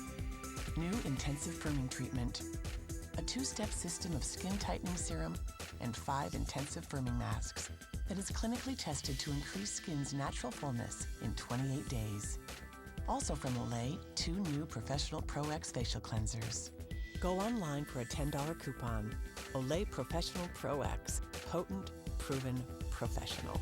New intensive firming treatment. A 2-step system of skin tightening serum and 5 intensive firming masks that is clinically tested to increase skin's natural fullness in 28 days. Also from Olay, 2 new Professional Pro X facial cleansers. Go online for a $10 coupon. Olay Professional Pro X. Potent, proven, professional.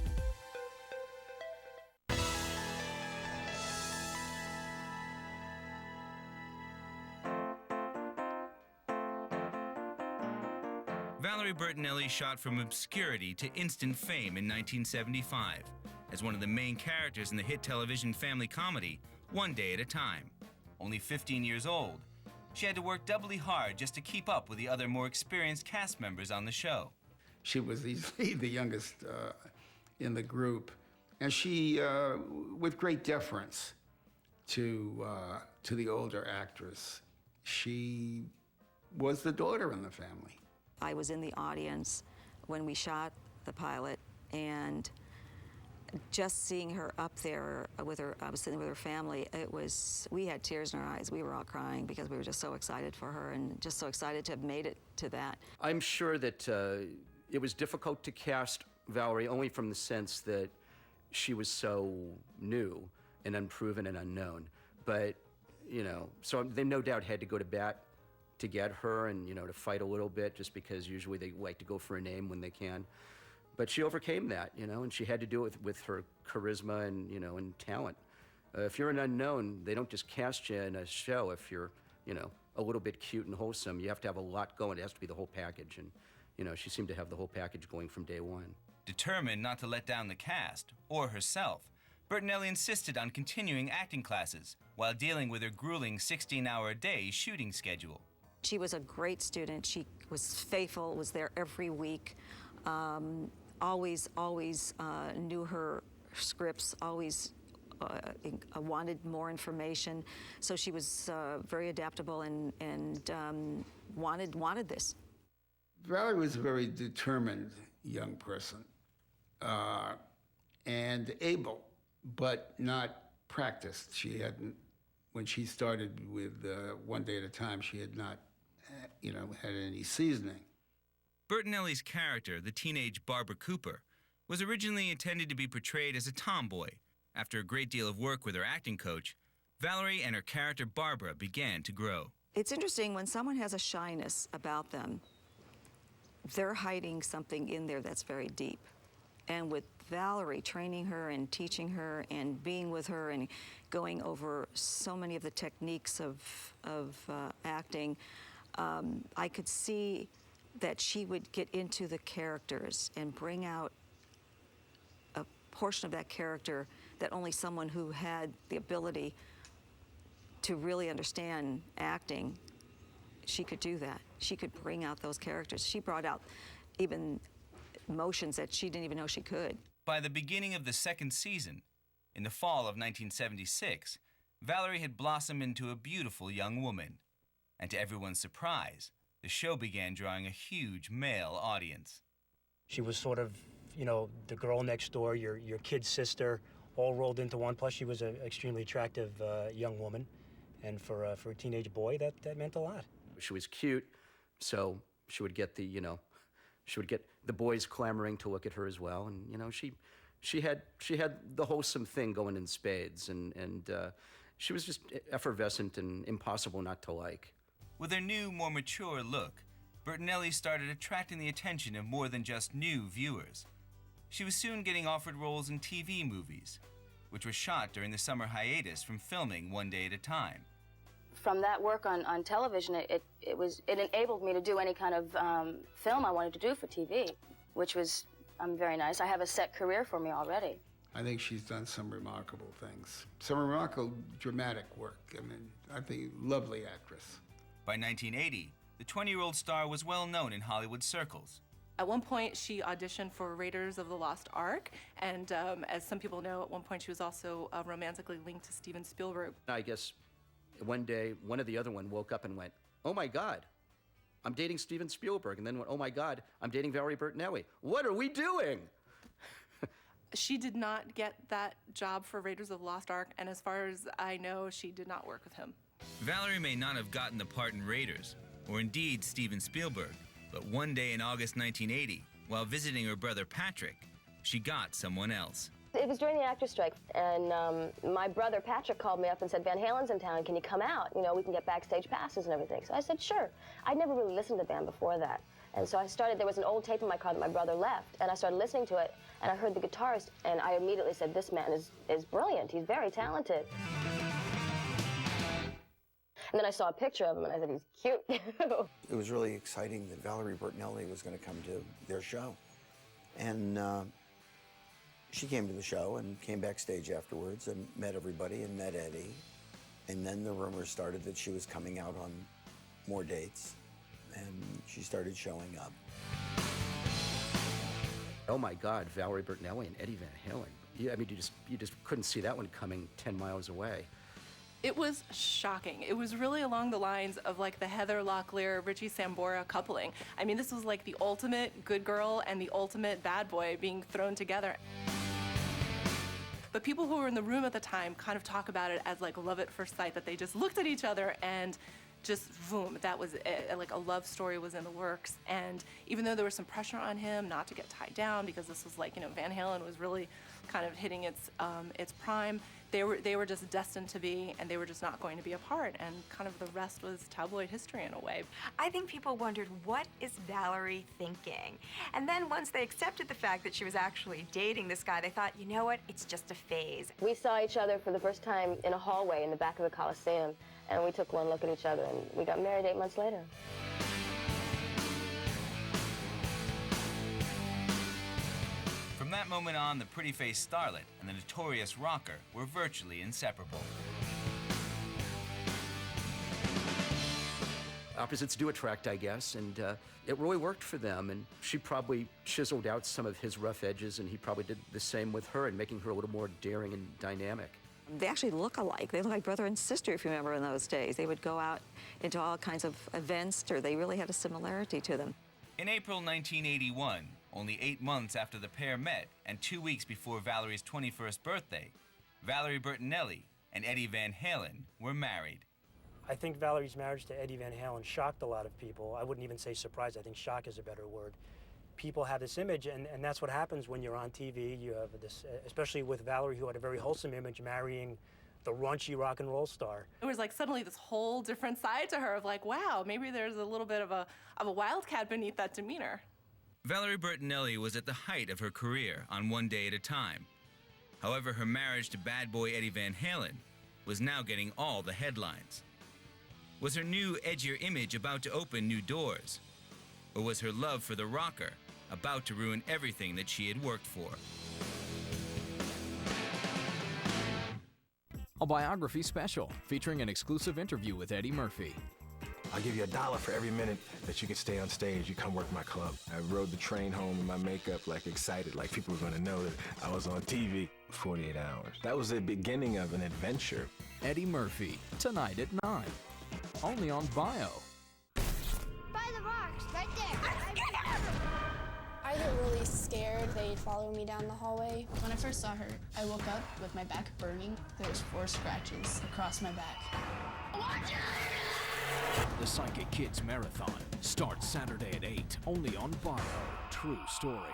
Valerie Bertinelli shot from obscurity to instant fame in 1975 as one of the main characters in the hit television family comedy, One Day at a Time. Only 15 years old, she had to work doubly hard just to keep up with the other more experienced cast members on the show. She was easily the youngest in the group, and she, with great deference to the older actress, she was the daughter in the family. I was in the audience when we shot the pilot, and just seeing her up there with her, I was sitting with her family, we had tears in our eyes. We were all crying because we were just so excited for her and just so excited to have made it to that. I'm sure that it was difficult to cast Valerie only from the sense that she was so new and unproven and unknown. But, you know, so they no doubt had to go to bat to get her and, you know, to fight a little bit just because usually they like to go for a name when they can. But she overcame that, you know, and she had to do it with her charisma and, you know, and talent. If you're an unknown, they don't just cast you in a show if you're, you know, a little bit cute and wholesome. You have to have a lot going. It has to be the whole package. And, you know, she seemed to have the whole package going from day one. Determined not to let down the cast or herself, Bertinelli insisted on continuing acting classes while dealing with her grueling 16-hour-a-day shooting schedule. She was a great student. She was faithful, was there every week. Always knew her scripts, always wanted more information. So she was very adaptable and wanted this. Valerie was a very determined young person and able, but not practiced. She hadn't, when she started with One Day at a Time, she had not, you know, had any seasoning. Bertinelli's character, the teenage Barbara Cooper, was originally intended to be portrayed as a tomboy. After a great deal of work with her acting coach, Valerie and her character Barbara began to grow. It's interesting when someone has a shyness about them, they're hiding something in there that's very deep. And with Valerie training her and teaching her and being with her and going over so many of the techniques of acting, I could see that she would get into the characters and bring out a portion of that character that only someone who had the ability to really understand acting, she could do that. She could bring out those characters. She brought out even emotions that she didn't even know she could. By the beginning of the second season, in the fall of 1976, Valerie had blossomed into a beautiful young woman. And to everyone's surprise, the show began drawing a huge male audience. She was sort of, you know, the girl next door, your kid's sister, all rolled into one. Plus, she was an extremely attractive young woman. And for a teenage boy, that meant a lot. She was cute, so she would get the, you know, she would get the boys clamoring to look at her as well. And, you know, she had the wholesome thing going in spades. And she was just effervescent and impossible not to like. With her new, more mature look, Bertinelli started attracting the attention of more than just new viewers. She was soon getting offered roles in TV movies, which were shot during the summer hiatus from filming One Day at a Time. From that work on television, it enabled me to do any kind of film I wanted to do for TV, which was very nice. I have a set career for me already. I think she's done some remarkable things, some remarkable dramatic work. I mean, I think lovely actress. By 1980, the 20-year-old star was well known in Hollywood circles. At one point, she auditioned for Raiders of the Lost Ark, and as some people know, at one point she was also romantically linked to Steven Spielberg. I guess one day, one or the other one woke up and went, "Oh my God, I'm dating Steven Spielberg," and then went, "Oh my God, I'm dating Valerie Bertinelli. What are we doing?" She did not get that job for Raiders of the Lost Ark, and as far as I know, she did not work with him. Valerie may not have gotten the part in Raiders, or indeed Steven Spielberg, but one day in August 1980, while visiting her brother Patrick, she got someone else. It was during the actor strike, and my brother Patrick called me up and said, Van Halen's in town, can you come out? You know, we can get backstage passes and everything. So I said, sure. I'd never really listened to the band before that. And so I started, there was an old tape in my car that my brother left, and I started listening to it, and I heard the guitarist, and I immediately said, this man is brilliant, he's very talented. And then I saw a picture of him, and I said, he's cute. It was really exciting that Valerie Bertinelli was going to come to their show. And she came to the show and came backstage afterwards and met everybody and met Eddie. And then the rumors started that she was coming out on more dates, and she started showing up. Oh my God, Valerie Bertinelli and Eddie Van Halen. I mean, you just couldn't see that one coming 10 miles away. It was shocking. It was really along the lines of like the Heather Locklear, Richie Sambora coupling. I mean, this was like the ultimate good girl and the ultimate bad boy being thrown together. But people who were in the room at the time kind of talk about it as like love at first sight, that they just looked at each other and just boom, that was it. Like a love story was in the works. And even though there was some pressure on him not to get tied down, because this was like, you know, Van Halen was really kind of hitting its prime, they were just destined to be, and they were just not going to be apart, and kind of the rest was tabloid history in a way. I think people wondered, what is Valerie thinking? And then once they accepted the fact that she was actually dating this guy, they thought, you know what, it's just a phase. We saw each other for the first time in a hallway in the back of the Coliseum, and we took one look at each other, and we got married 8 months later. From that moment on, the pretty-faced starlet and the notorious rocker were virtually inseparable. Opposites do attract, I guess, and it really worked for them. And she probably chiseled out some of his rough edges, and he probably did the same with her, and making her a little more daring and dynamic. They actually look alike. They look like brother and sister, if you remember, in those days. They would go out into all kinds of events, or they really had a similarity to them. In April 1981, only 8 months after the pair met and 2 weeks before Valerie's 21st birthday, Valerie Bertinelli and Eddie Van Halen were married. I think Valerie's marriage to Eddie Van Halen shocked a lot of people. I wouldn't even say surprised. I think shock is a better word. People have this image, and that's what happens when you're on TV. You have this, especially with Valerie, who had a very wholesome image, marrying the raunchy rock and roll star. It was like suddenly this whole different side to her of like, wow, maybe there's a little bit of a wildcat beneath that demeanor. Valerie Bertinelli was at the height of her career on One Day at a Time. However, her marriage to bad boy Eddie Van Halen was now getting all the headlines. Was her new, edgier image about to open new doors? Or was her love for the rocker about to ruin everything that she had worked for? A biography special featuring an exclusive interview with Eddie Murphy. I'll give you $1 for every minute that you can stay on stage. You come work my club. I rode the train home in my makeup, like excited, like people were gonna know that I was on TV. 48 hours. That was the beginning of an adventure. Eddie Murphy, tonight at 9. Only on Bio. By the rocks, right there. I get really scared. They'd follow me down the hallway. When I first saw her, I woke up with my back burning. There was 4 scratches across my back. The Psychic Kids Marathon starts Saturday at 8, only on Bio. True story.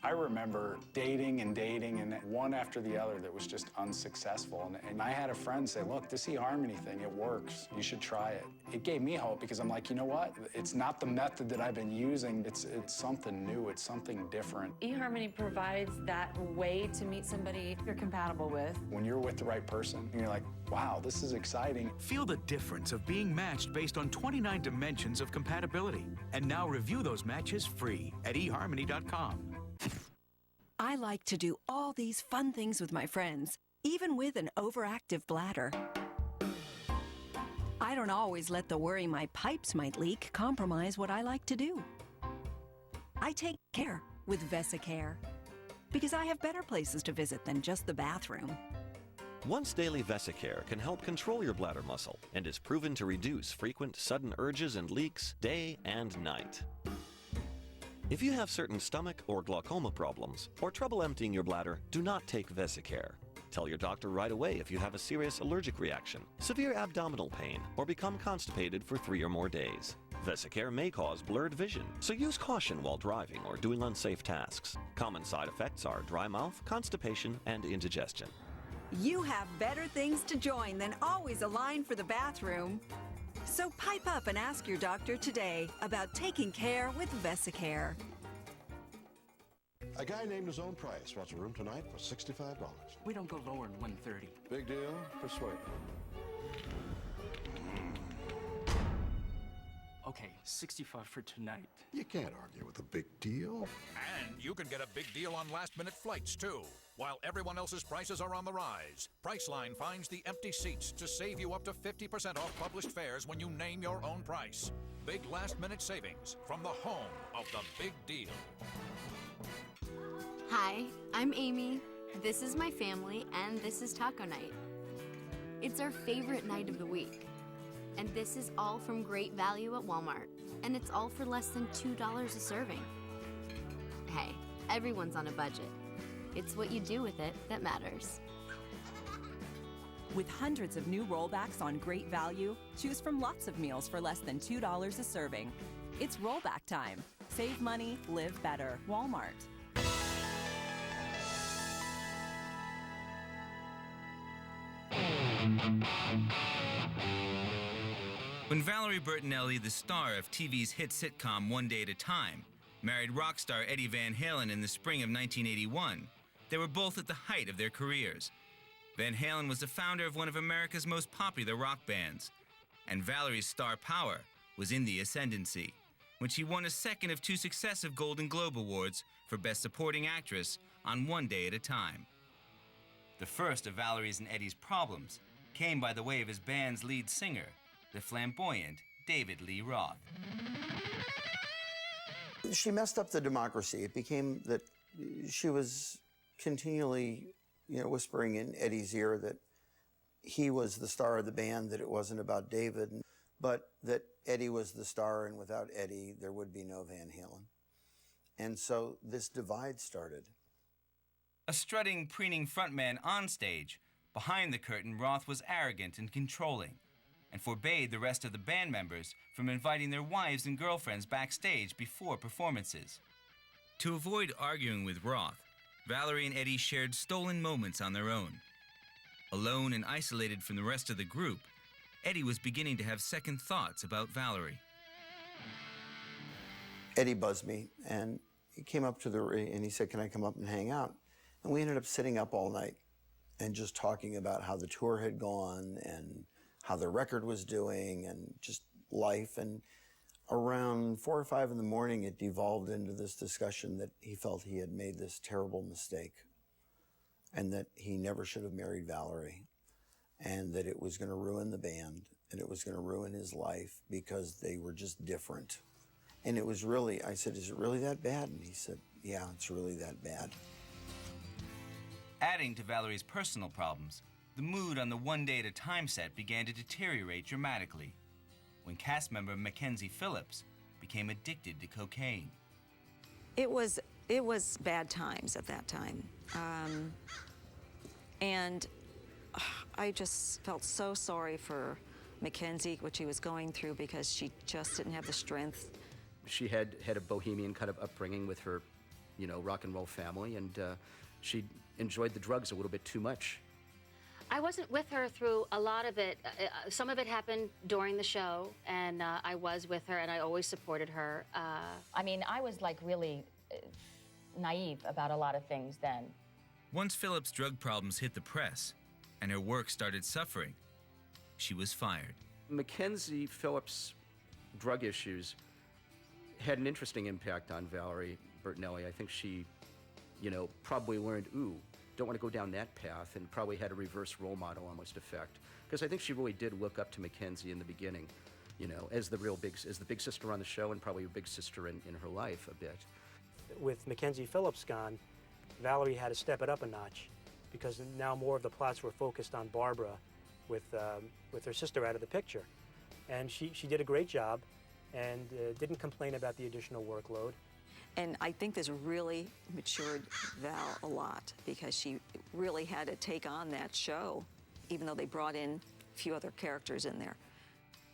I remember dating and one after the other that was just unsuccessful. And I had a friend say, look, this eHarmony thing, it works. You should try it. It gave me hope because I'm like, you know what? It's not the method that I've been using. It's something new. It's something different. eHarmony provides that way to meet somebody you're compatible with. When you're with the right person, you're like, wow, this is exciting. Feel the difference of being matched based on 29 dimensions of compatibility. And now review those matches free at eHarmony.com. I like to do all these fun things with my friends, even with an overactive bladder. I don't always let the worry my pipes might leak compromise what I like to do. I take care with Vesicare because I have better places to visit than just the bathroom. Once daily Vesicare can help control your bladder muscle and is proven to reduce frequent sudden urges and leaks day and night. If you have certain stomach or glaucoma problems or trouble emptying your bladder, do not take Vesicare. Tell your doctor right away if you have a serious allergic reaction, severe abdominal pain, or become constipated for 3 or more days. Vesicare may cause blurred vision, so use caution while driving or doing unsafe tasks. Common side effects are dry mouth, constipation, and indigestion. You have better things to join than always a line for the bathroom. So pipe up and ask your doctor today about taking care with Vesicare. A guy named his own price wants a room tonight for $65. We don't go lower than 130. Big deal? Persuade. Okay, 65 for tonight. You can't argue with a big deal. And you can get a big deal on last-minute flights, too. While everyone else's prices are on the rise, Priceline finds the empty seats to save you up to 50% off published fares when you name your own price. Big last-minute savings from the home of the big deal. Hi, I'm Amy. This is my family, and this is taco night. It's our favorite night of the week. And this is all from great value at Walmart. And it's all for less than $2 a serving. Hey, everyone's on a budget. It's what you do with it that matters. With hundreds of new rollbacks on great value, choose from lots of meals for less than $2 a serving. It's rollback time. Save money, live better. Walmart. When Valerie Bertinelli, the star of TV's hit sitcom One Day at a Time, married rock star Eddie Van Halen in the spring of 1981, they were both at the height of their careers. Van Halen was the founder of one of America's most popular rock bands, and Valerie's star power was in the ascendancy, when she won a second of 2 successive Golden Globe Awards for Best Supporting Actress on One Day at a Time. The first of Valerie's and Eddie's problems came by the way of his band's lead singer, the flamboyant David Lee Roth. She messed up the democracy. It became that she was continually, whispering in Eddie's ear that he was the star of the band, that it wasn't about David, but that Eddie was the star, and without Eddie, there would be no Van Halen. And so this divide started. A strutting, preening frontman on stage, behind the curtain, Roth was arrogant and controlling, and forbade the rest of the band members from inviting their wives and girlfriends backstage before performances. To avoid arguing with Roth, Valerie and Eddie shared stolen moments on their own. Alone and isolated from the rest of the group, Eddie was beginning to have second thoughts about Valerie. Eddie buzzed me, and he came up to and he said, "Can I come up and hang out?" And we ended up sitting up all night and just talking about how the tour had gone and how the record was doing and just life. And around 4 or 5 in the morning, it devolved into this discussion that he felt he had made this terrible mistake and that he never should have married Valerie, and that it was going to ruin the band and it was going to ruin his life because they were just different. And it was really, I said, "Is it really that bad?" And he said, "Yeah, it's really that bad." Adding to Valerie's personal problems, the mood on the One Day at a Time set began to deteriorate dramatically when cast member Mackenzie Phillips became addicted to cocaine. It was bad times at that time. And I just felt so sorry for Mackenzie, what she was going through, because she just didn't have the strength. She had a bohemian kind of upbringing with her, rock and roll family, and she enjoyed the drugs a little bit too much. I wasn't with her through a lot of it. Some of it happened during the show, and I was with her, and I always supported her. I was really naive about a lot of things then. Once Phillips' drug problems hit the press and her work started suffering, she was fired. Mackenzie Phillips' drug issues had an interesting impact on Valerie Bertinelli. I think she, probably learned, don't want to go down that path, and probably had a reverse role model almost effect. Because I think she really did look up to Mackenzie in the beginning, as the big sister on the show, and probably a big sister in her life a bit. With Mackenzie Phillips gone, Valerie had to step it up a notch, because now more of the plots were focused on Barbara with her sister out of the picture. And she did a great job and didn't complain about the additional workload. And I think this really matured Val a lot because she really had to take on that show, even though they brought in a few other characters in there.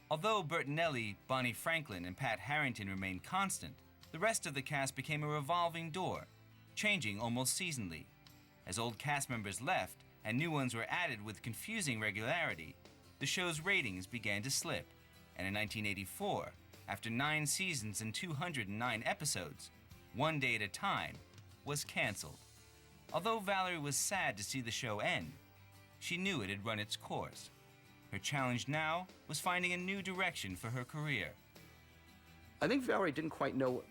Although Bertinelli, Bonnie Franklin, and Pat Harrington remained constant, the rest of the cast became a revolving door, changing almost seasonally. As old cast members left and new ones were added with confusing regularity, the show's ratings began to slip, and in 1984, after 9 seasons and 209 episodes, One Day at a Time was canceled. Although Valerie was sad to see the show end, she knew it had run its course. Her challenge now was finding a new direction for her career. I think Valerie didn't quite know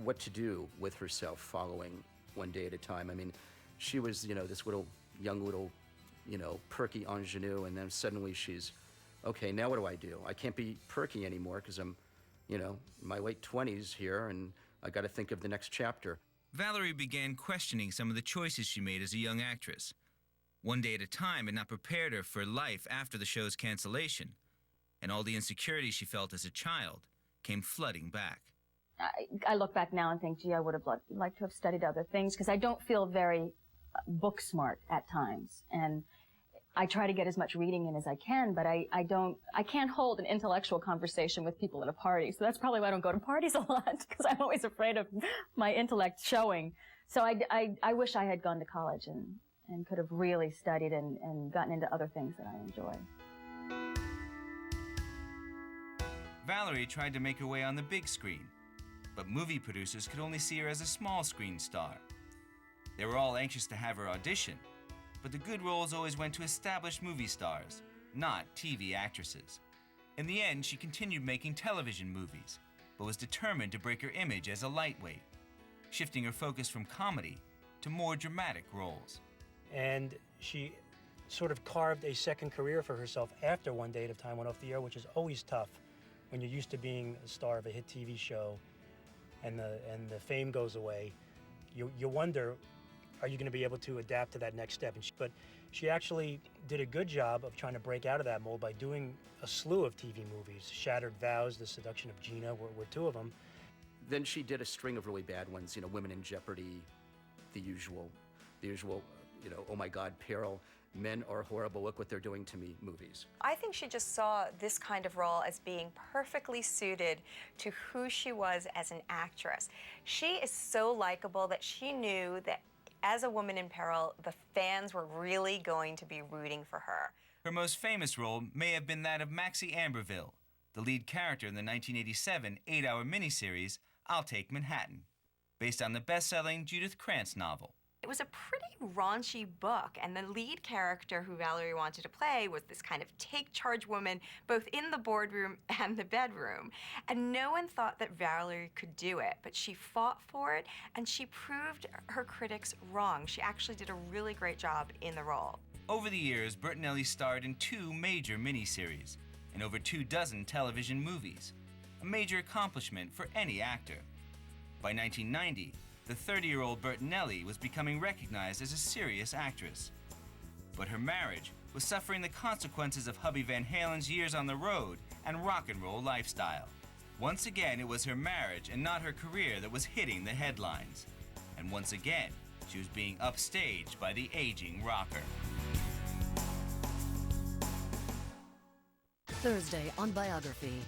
what to do with herself following One Day at a Time. I mean, she was, this young little, perky ingenue, and then suddenly she's, okay, now what do I do? I can't be perky anymore because I'm, in my late 20s here, and I got to think of the next chapter. Valerie began questioning some of the choices she made as a young actress. One Day at a Time had not prepared her for life after the show's cancellation, and all the insecurities she felt as a child came flooding back. I look back now and think, gee, I would have liked to have studied other things, because I don't feel very book smart at times. And I try to get as much reading in as I can, but I can't hold an intellectual conversation with people at a party. So that's probably why I don't go to parties a lot, because I'm always afraid of my intellect showing. So I wish I had gone to college and could have really studied and gotten into other things that I enjoy. Valerie tried to make her way on the big screen, but movie producers could only see her as a small screen star. They were all anxious to have her audition, but the good roles always went to established movie stars, not TV actresses. In the end, she continued making television movies, but was determined to break her image as a lightweight, shifting her focus from comedy to more dramatic roles. And she sort of carved a second career for herself after One Day at a Time went off the air, which is always tough when you're used to being a star of a hit TV show and the fame goes away. You wonder, are you going to be able to adapt to that next step? But she actually did a good job of trying to break out of that mold by doing a slew of TV movies. Shattered Vows, The Seduction of Gina were 2 of them. Then she did a string of really bad ones, Women in Jeopardy, the usual, oh my God, peril, men are horrible, look what they're doing to me movies. I think she just saw this kind of role as being perfectly suited to who she was as an actress. She is so likable that she knew that as a woman in peril, the fans were really going to be rooting for her. Her most famous role may have been that of Maxie Amberville, the lead character in the 1987 8-hour miniseries, I'll Take Manhattan, based on the best-selling Judith Krantz novel. It was a pretty raunchy book, and the lead character who Valerie wanted to play was this kind of take-charge woman, both in the boardroom and the bedroom. And no one thought that Valerie could do it, but she fought for it, and she proved her critics wrong. She actually did a really great job in the role. Over the years, Bertinelli starred in 2 major miniseries and over 24 television movies, a major accomplishment for any actor. By 1990, the 30-year-old Bertinelli was becoming recognized as a serious actress. But her marriage was suffering the consequences of hubby Van Halen's years on the road and rock and roll lifestyle. Once again, it was her marriage and not her career that was hitting the headlines. And once again, she was being upstaged by the aging rocker. Thursday on Biography.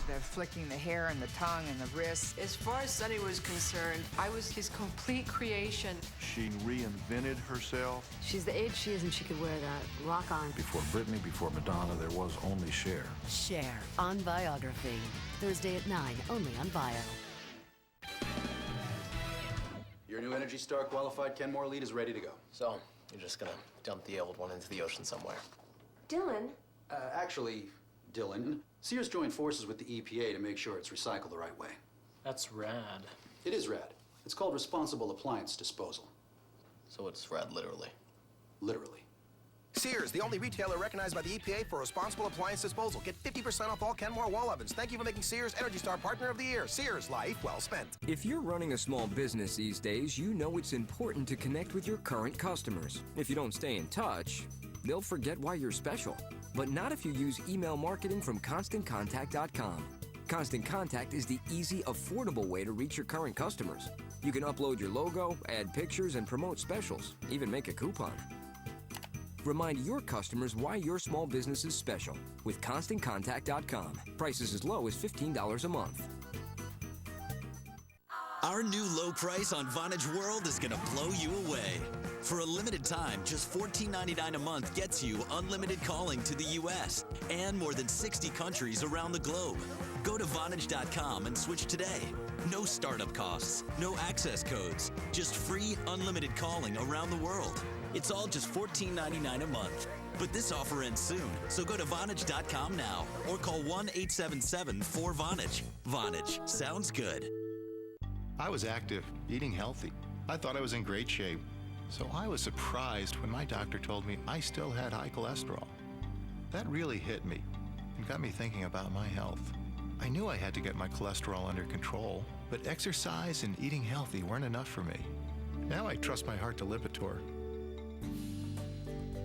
The flicking the hair and the tongue and the wrists. As far as Sonny was concerned, I was his complete creation. She reinvented herself. She's the age she is, and she could wear that rock on. Before Britney, before Madonna, there was only Cher. Cher on Biography. Thursday at 9, only on Bio. Your new Energy Star qualified Kenmore lead is ready to go. So, you're just gonna dump the old one into the ocean somewhere? Dylan? Actually, Dylan, Sears joined forces with the EPA to make sure it's recycled the right way. That's rad. It is rad. It's called responsible appliance disposal. So it's rad literally? Literally. Sears, the only retailer recognized by the EPA for responsible appliance disposal. Get 50% off all Kenmore wall ovens. Thank you for making Sears Energy Star Partner of the Year. Sears, life well spent. If you're running a small business these days, you know it's important to connect with your current customers. If you don't stay in touch, they'll forget why you're special. But not if you use email marketing from ConstantContact.com. Constant Contact is the easy, affordable way to reach your current customers. You can upload your logo, add pictures, and promote specials, even make a coupon. Remind your customers why your small business is special with ConstantContact.com. Prices as low as $15 a month. Our new low price on Vonage World is going to blow you away. For a limited time, just $14.99 a month gets you unlimited calling to the U.S. and more than 60 countries around the globe. Go to Vonage.com and switch today. No startup costs, no access codes, just free unlimited calling around the world. It's all just $14.99 a month. But this offer ends soon, so go to Vonage.com now or call 1-877-4VONAGE. Vonage. Sounds good. I was active, eating healthy. I thought I was in great shape. So I was surprised when my doctor told me I still had high cholesterol. That really hit me and got me thinking about my health. I knew I had to get my cholesterol under control, but exercise and eating healthy weren't enough for me. Now I trust my heart to Lipitor.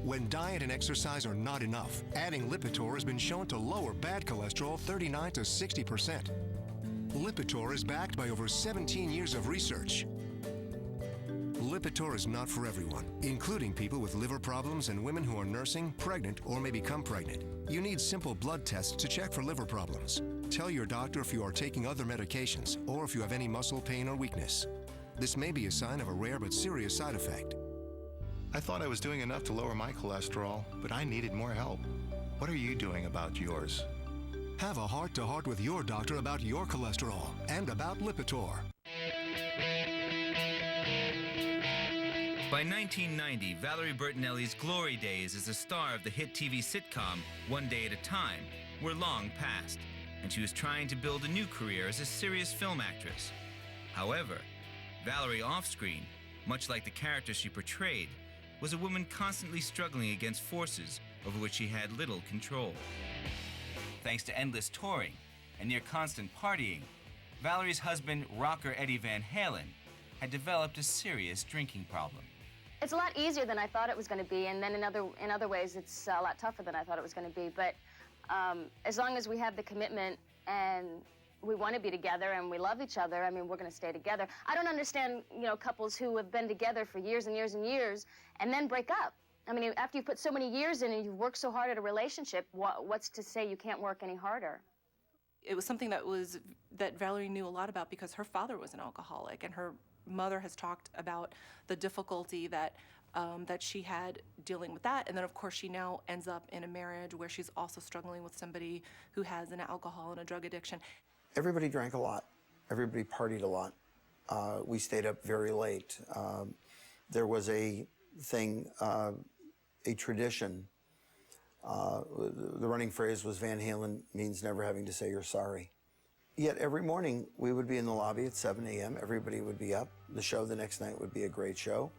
When diet and exercise are not enough, adding Lipitor has been shown to lower bad cholesterol 39 to 60%. Lipitor is backed by over 17 years of research. Lipitor is not for everyone, including people with liver problems and women who are nursing, pregnant, or may become pregnant. You need simple blood tests to check for liver problems. Tell your doctor if you are taking other medications or if you have any muscle pain or weakness. This may be a sign of a rare but serious side effect. I thought I was doing enough to lower my cholesterol, but I needed more help. What are you doing about yours? Have a heart-to-heart with your doctor about your cholesterol and about Lipitor. By 1990, Valerie Bertinelli's glory days as a star of the hit TV sitcom One Day at a Time were long past, and she was trying to build a new career as a serious film actress. However, Valerie off-screen, much like the character she portrayed, was a woman constantly struggling against forces over which she had little control. Thanks to endless touring and near constant partying, Valerie's husband, rocker Eddie Van Halen, had developed a serious drinking problem. It's a lot easier than I thought it was going to be, and then in other ways, it's a lot tougher than I thought it was going to be. But as long as we have the commitment and we want to be together and we love each other, I mean, we're going to stay together. I don't understand, couples who have been together for years and years and years and then break up. I mean, after you've put so many years in and you've worked so hard at a relationship, what's to say you can't work any harder? It was something that Valerie knew a lot about because her father was an alcoholic, and her mother has talked about the difficulty that she had dealing with that. And then, of course, she now ends up in a marriage where she's also struggling with somebody who has an alcohol and a drug addiction. Everybody drank a lot. Everybody partied a lot. We stayed up very late. There was a thing, a tradition. The running phrase was Van Halen means never having to say you're sorry. Yet every morning we would be in the lobby at 7 a.m. Everybody would be up. The show the next night would be a great show.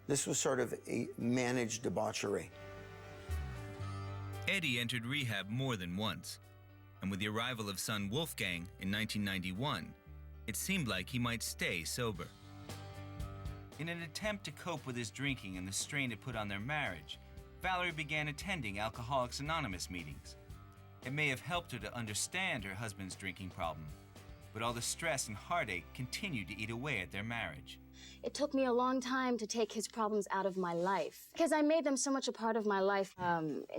This was sort of a managed debauchery. Eddie entered rehab more than once, and with the arrival of son Wolfgang in 1991, it seemed like he might stay sober. In an attempt to cope with his drinking and the strain it put on their marriage, Valerie began attending Alcoholics Anonymous meetings. It may have helped her to understand her husband's drinking problem, but all the stress and heartache continued to eat away at their marriage. It took me a long time to take his problems out of my life because I made them so much a part of my life,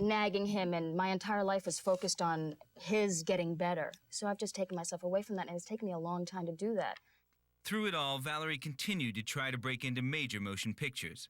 nagging him, and my entire life was focused on his getting better. So I've just taken myself away from that, and it's taken me a long time to do that. Through it all, Valerie continued to try to break into major motion pictures.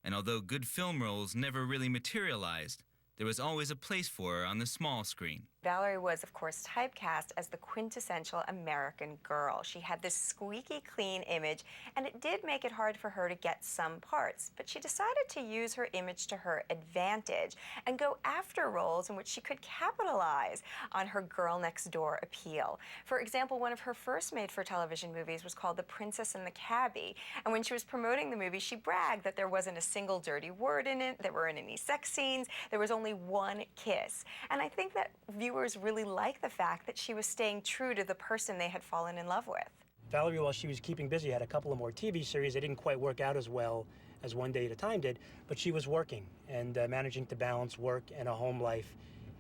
And although good film roles never really materialized, there was always a place for her on the small screen. Valerie was, of course, typecast as the quintessential American girl. She had this squeaky clean image, and it did make it hard for her to get some parts. But she decided to use her image to her advantage and go after roles in which she could capitalize on her girl-next-door appeal. For example, one of her first made-for-television movies was called The Princess and the Cabbie. And when she was promoting the movie, she bragged that there wasn't a single dirty word in it, there weren't any sex scenes, there was only one kiss. And I think that viewers really liked the fact that she was staying true to the person they had fallen in love with. Valerie, while she was keeping busy, had a couple of more TV series. They didn't quite work out as well as One Day at a Time did, but she was working and managing to balance work and a home life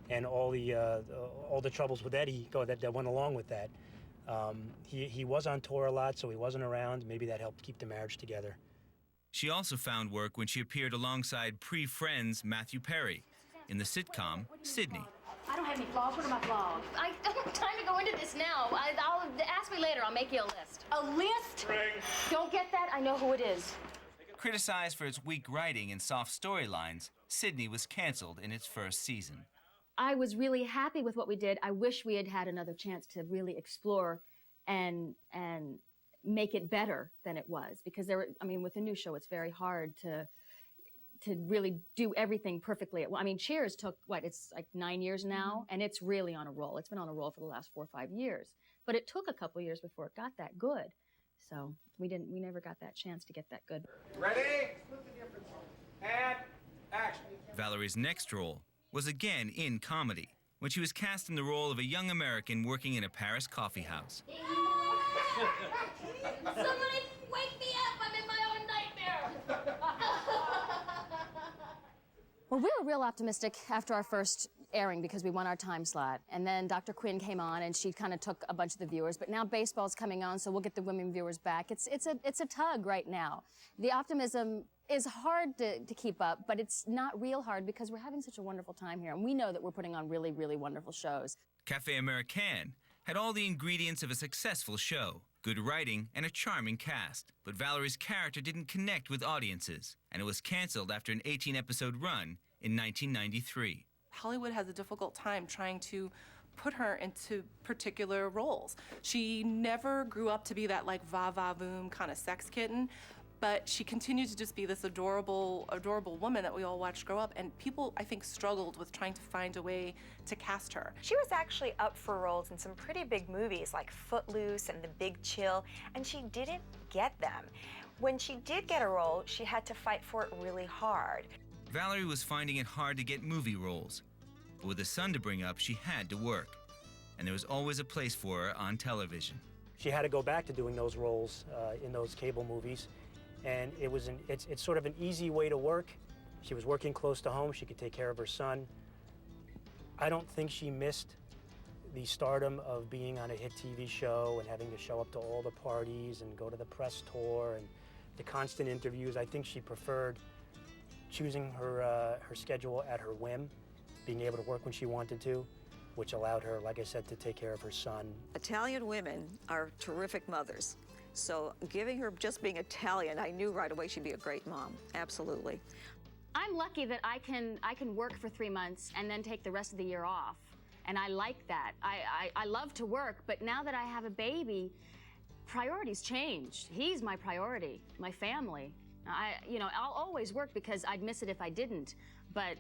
and all the troubles with Eddie that went along with that. He was on tour a lot, so he wasn't around. Maybe that helped keep the marriage together. She also found work when she appeared alongside pre-Friends Matthew Perry in the sitcom Sydney. I don't have any flaws. What are my flaws? I don't have time to go into this now. I'll ask me later. I'll make you a list. A list? Don't get that? I know who it is. Criticized for its weak writing and soft storylines, Sydney was canceled in its first season. I was really happy with what we did. I wish we had had another chance to really explore and make it better than it was, because with a new show, it's very hard to really do everything perfectly. I mean, Cheers took it's like 9 years now, and it's really on a roll. It's been on a roll for the last 4 or 5 years, but it took a couple years before it got that good. So we never got that chance to get that good. Ready? And action. Valerie's next role was again in comedy, when she was cast in the role of a young American working in a Paris coffee house. Somebody wake me up! I'm in my own nightmare! Well, we were real optimistic after our first airing because we won our time slot. And then Dr. Quinn came on, and she kind of took a bunch of the viewers. But now baseball's coming on, so we'll get the women viewers back. It's a tug right now. The optimism is hard to keep up, but it's not real hard because we're having such a wonderful time here. And we know that we're putting on really, really wonderful shows. Café Americain had all the ingredients of a successful show. Good writing and a charming cast. But Valerie's character didn't connect with audiences, and it was canceled after an 18-episode run in 1993. Hollywood has a difficult time trying to put her into particular roles. She never grew up to be that like va-va-voom kind of sex kitten, but she continued to just be this adorable, adorable woman that we all watched grow up, and people, I think, struggled with trying to find a way to cast her. She was actually up for roles in some pretty big movies like Footloose and The Big Chill, and she didn't get them. When she did get a role, she had to fight for it really hard. Valerie was finding it hard to get movie roles, but with a son to bring up, she had to work, and there was always a place for her on television. She had to go back to doing those roles in those cable movies, and it's sort of an easy way to work. She was working close to home. She could take care of her son. I don't think she missed the stardom of being on a hit TV show and having to show up to all the parties and go to the press tour and the constant interviews. I think she preferred choosing her schedule at her whim, being able to work when she wanted to, which allowed her, like I said, to take care of her son. Italian women are terrific mothers. So giving her just being Italian, I knew right away she'd be a great mom. Absolutely. I'm lucky that I can work for 3 months and then take the rest of the year off. And I like that. I love to work, but now that I have a baby, priorities changed. He's my priority, my family. I'll always work because I'd miss it if I didn't, but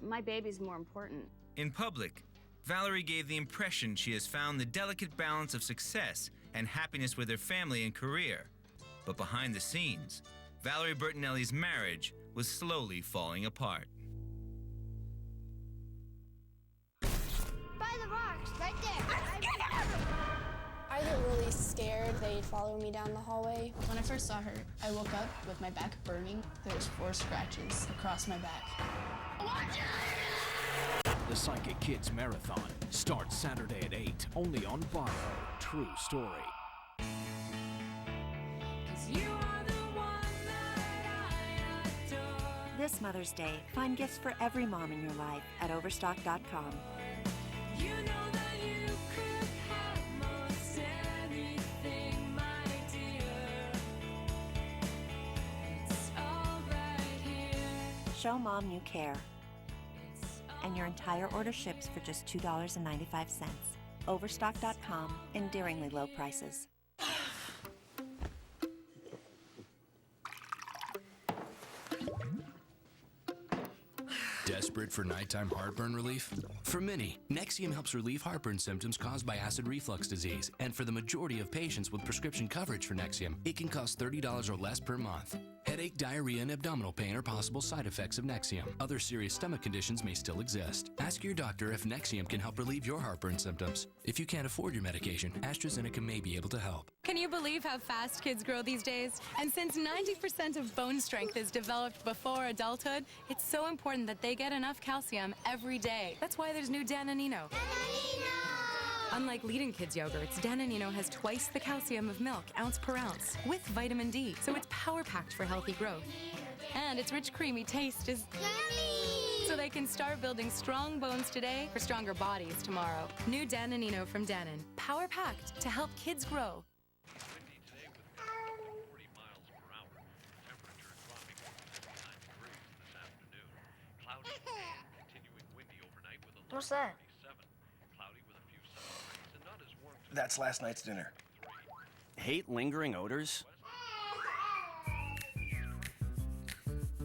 my baby's more important. In public, Valerie gave the impression she has found the delicate balance of success and happiness with her family and career. But behind the scenes, Valerie Bertinelli's marriage was slowly falling apart. By the rocks, right there. I get really scared. They'd follow me down the hallway. When I first saw her, I woke up with my back burning. There was 4 scratches across my back. The Psychic Kids Marathon starts Saturday at 8, only on Bravo. True story. This Mother's Day, find gifts for every mom in your life at Overstock.com. Show Mom you care. And your entire order ships for just $2.95. Overstock.com, endearingly low prices. Desperate for nighttime heartburn relief? For many, Nexium helps relieve heartburn symptoms caused by acid reflux disease. And for the majority of patients with prescription coverage for Nexium, it can cost $30 or less per month. Headache, diarrhea, and abdominal pain are possible side effects of Nexium. Other serious stomach conditions may still exist. Ask your doctor if Nexium can help relieve your heartburn symptoms. If you can't afford your medication, AstraZeneca may be able to help. Can you believe how fast kids grow these days? And since 90% of bone strength is developed before adulthood, it's so important that they get enough calcium every day. That's why there's new Danonino. Unlike leading kids' yogurts, Danonino has twice the calcium of milk, ounce per ounce, with vitamin D, so it's power-packed for healthy growth. And its rich, creamy taste is yummy! So they can start building strong bones today for stronger bodies tomorrow. New Danonino from Danon, power-packed to help kids grow. What's that? That's last night's dinner. Hate lingering odors?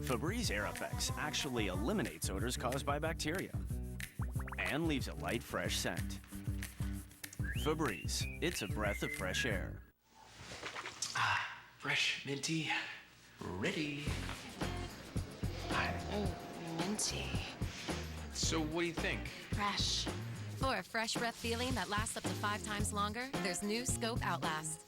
Febreze Air Effects actually eliminates odors caused by bacteria and leaves a light, fresh scent. Febreze, it's a breath of fresh air. Fresh, minty, ready. Oh, minty. So what do you think? Fresh. For a fresh breath feeling that lasts up to 5 times longer, there's new Scope Outlast.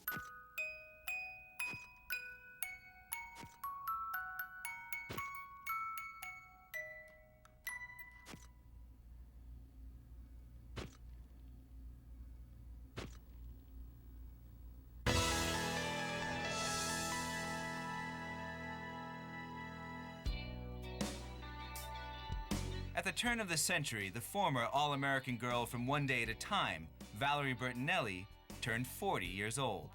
At the turn of the century, the former All-American girl from One Day at a Time, Valerie Bertinelli, turned 40 years old.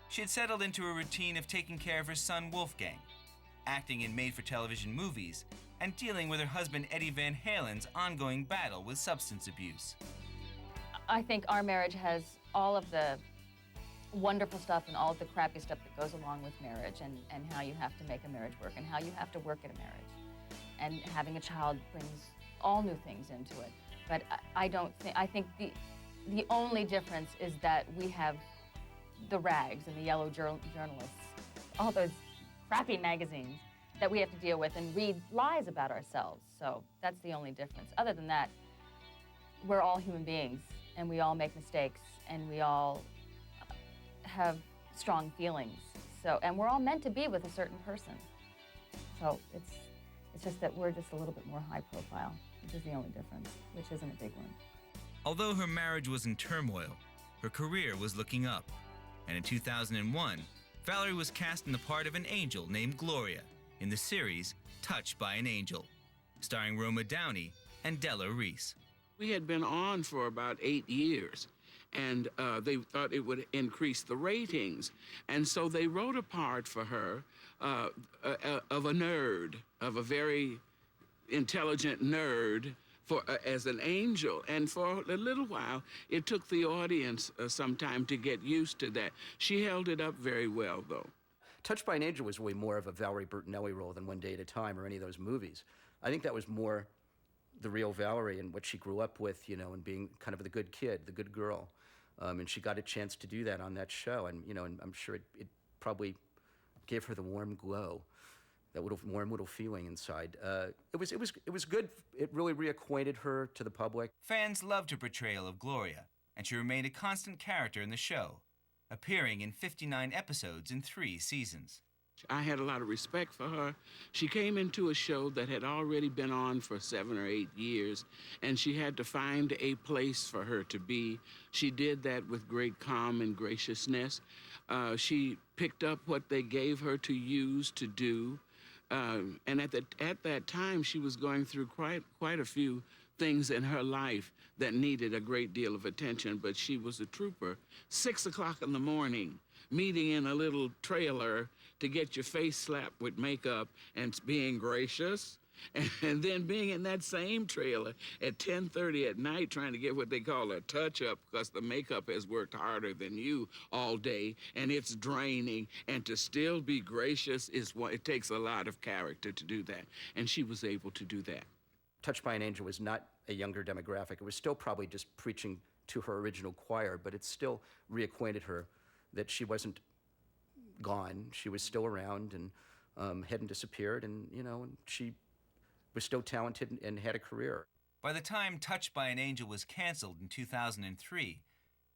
She had settled into a routine of taking care of her son Wolfgang, acting in made-for-television movies, and dealing with her husband Eddie Van Halen's ongoing battle with substance abuse. I think our marriage has all of the wonderful stuff and all of the crappy stuff that goes along with marriage, and how you have to make a marriage work and how you have to work at a marriage. And having a child brings all new things into it. But I think the only difference is that we have the rags and the yellow journalists, all those crappy magazines that we have to deal with and read lies about ourselves. So that's the only difference. Other than that, we're all human beings and we all make mistakes and we all have strong feelings. So, and we're all meant to be with a certain person. So it's just that we're just a little bit more high profile, which is the only difference, which isn't a big one. Although her marriage was in turmoil, her career was looking up. And in 2001, Valerie was cast in the part of an angel named Gloria in the series Touched by an Angel, starring Roma Downey and Della Reese. We had been on for about 8 years, and they thought it would increase the ratings. And so they wrote a part for her of a nerd, of a very intelligent nerd as an angel. And for a little while, it took the audience some time to get used to that. She held it up very well, though. Touched by an Angel was way more of a Valerie Bertinelli role than One Day at a Time or any of those movies. I think that was more the real Valerie and what she grew up with, you know, and being kind of the good kid, the good girl. And she got a chance to do that on that show. And, you know, and I'm sure it probably gave her the warm glow, that warm little feeling inside. It was good. It really reacquainted her to the public. Fans loved her portrayal of Gloria, and she remained a constant character in the show, appearing in 59 episodes in 3 seasons. I had a lot of respect for her. She came into a show that had already been on for 7 or 8 years, and she had to find a place for her to be. She did that with great calm and graciousness. She picked up what they gave her to use to do. And at that time, she was going through quite a few things in her life that needed a great deal of attention, but she was a trooper. 6 o'clock in the morning, meeting in a little trailer to get your face slapped with makeup and being gracious, and then being in that same trailer at 10:30 at night trying to get what they call a touch-up because the makeup has worked harder than you all day, and it's draining, and to still be gracious it takes a lot of character to do that, and she was able to do that. Touched by an Angel was not a younger demographic. It was still probably just preaching to her original choir, but it still reacquainted her that she wasn't gone. She was still around and hadn't disappeared, and, you know, and she was still talented and had a career. By the time Touched by an Angel was canceled in 2003,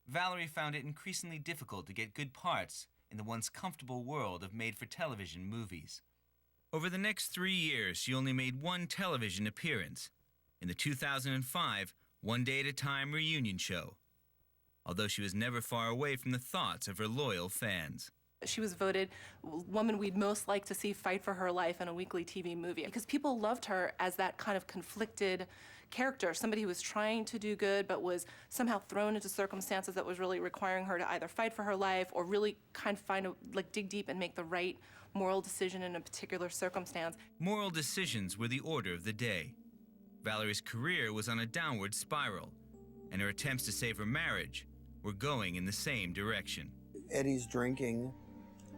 Valerie found it increasingly difficult to get good parts in the once comfortable world of made-for-television movies. Over the next 3 years, she only made 1 television appearance in the 2005 One Day at a Time reunion show. although she was never far away from the thoughts of her loyal fans. She was voted woman we'd most like to see fight for her life in a weekly TV movie because people loved her as that kind of conflicted character, somebody who was trying to do good but was somehow thrown into circumstances that was really requiring her to either fight for her life or really kind of dig deep and make the right moral decision in a particular circumstance. Moral decisions were the order of the day. Valerie's career was on a downward spiral, and her attempts to save her marriage were going in the same direction. Eddie's drinking,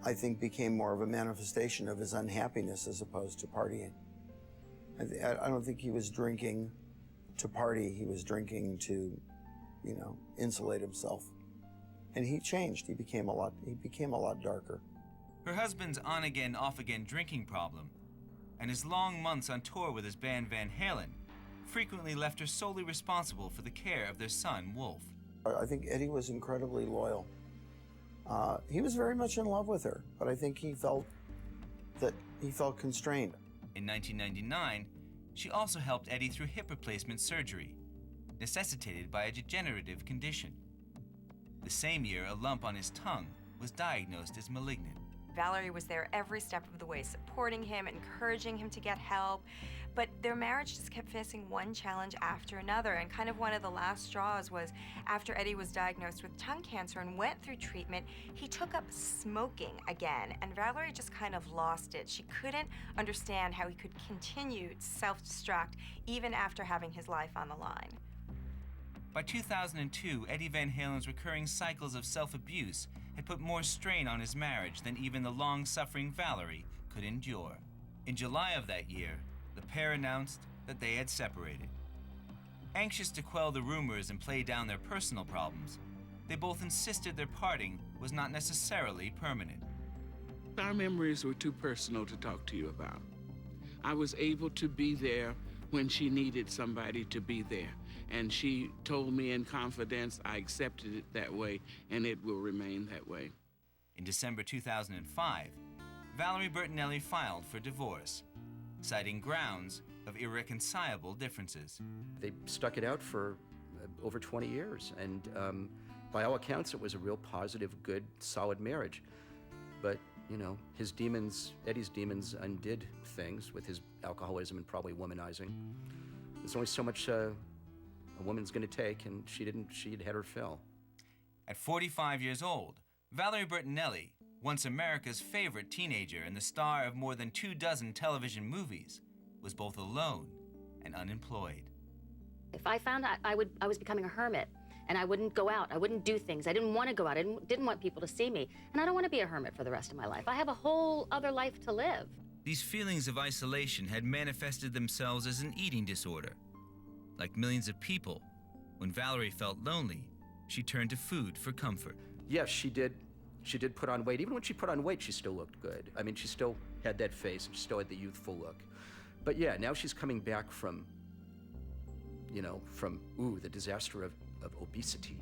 I think, became more of a manifestation of his unhappiness as opposed to partying. I don't think he was drinking to party. He was drinking to, insulate himself. And he changed. He became a lot darker. Her husband's on-again, off-again drinking problem and his long months on tour with his band Van Halen frequently left her solely responsible for the care of their son, Wolf. I think Eddie was incredibly loyal. He was very much in love with her, but I think he felt constrained. In 1999, she also helped Eddie through hip replacement surgery, necessitated by a degenerative condition. The same year, a lump on his tongue was diagnosed as malignant. Valerie was there every step of the way, supporting him, encouraging him to get help. But their marriage just kept facing one challenge after another. And kind of one of the last straws was after Eddie was diagnosed with tongue cancer and went through treatment, he took up smoking again. And Valerie just kind of lost it. She couldn't understand how he could continue to self-destruct even after having his life on the line. By 2002, Eddie Van Halen's recurring cycles of self-abuse had put more strain on his marriage than even the long-suffering Valerie could endure. In July of that year, the pair announced that they had separated. Anxious to quell the rumors and play down their personal problems, they both insisted their parting was not necessarily permanent. Our memories were too personal to talk to you about. I was able to be there when she needed somebody to be there. And she told me in confidence, I accepted it that way, and it will remain that way. In December 2005, Valerie Bertinelli filed for divorce, citing grounds of irreconcilable differences. They stuck it out for over 20 years, and by all accounts, it was a real positive, good, solid marriage. But, his demons, Eddie's demons, undid things with his alcoholism and probably womanizing. There's only so much a woman's going to take, and she'd had her fill. At 45 years old, Valerie Bertinelli, once America's favorite teenager and the star of more than 24 television movies, was both alone and unemployed. If I found out I was becoming a hermit, and I wouldn't go out, I wouldn't do things, I didn't want to go out, I didn't want people to see me, and I don't want to be a hermit for the rest of my life. I have a whole other life to live. These feelings of isolation had manifested themselves as an eating disorder. Like millions of people, when Valerie felt lonely, she turned to food for comfort. Yes, she did put on weight. Even when she put on weight, she still looked good. I mean, she still had that face, and she still had the youthful look. But yeah, now she's coming back from the disaster of obesity.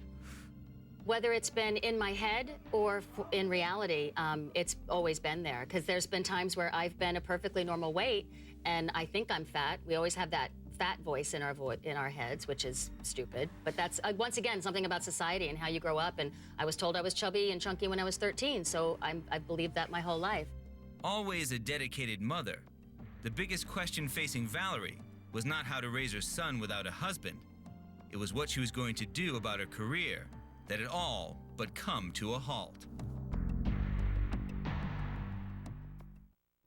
Whether it's been in my head or in reality, it's always been there. Because there's been times where I've been a perfectly normal weight, and I think I'm fat. We always have that fat voice in our heads, which is stupid. But that's, once again, something about society and how you grow up. And I was told I was chubby and chunky when I was 13, so I've believed that my whole life. Always a dedicated mother, the biggest question facing Valerie was not how to raise her son without a husband. It was what she was going to do about her career that had all but come to a halt.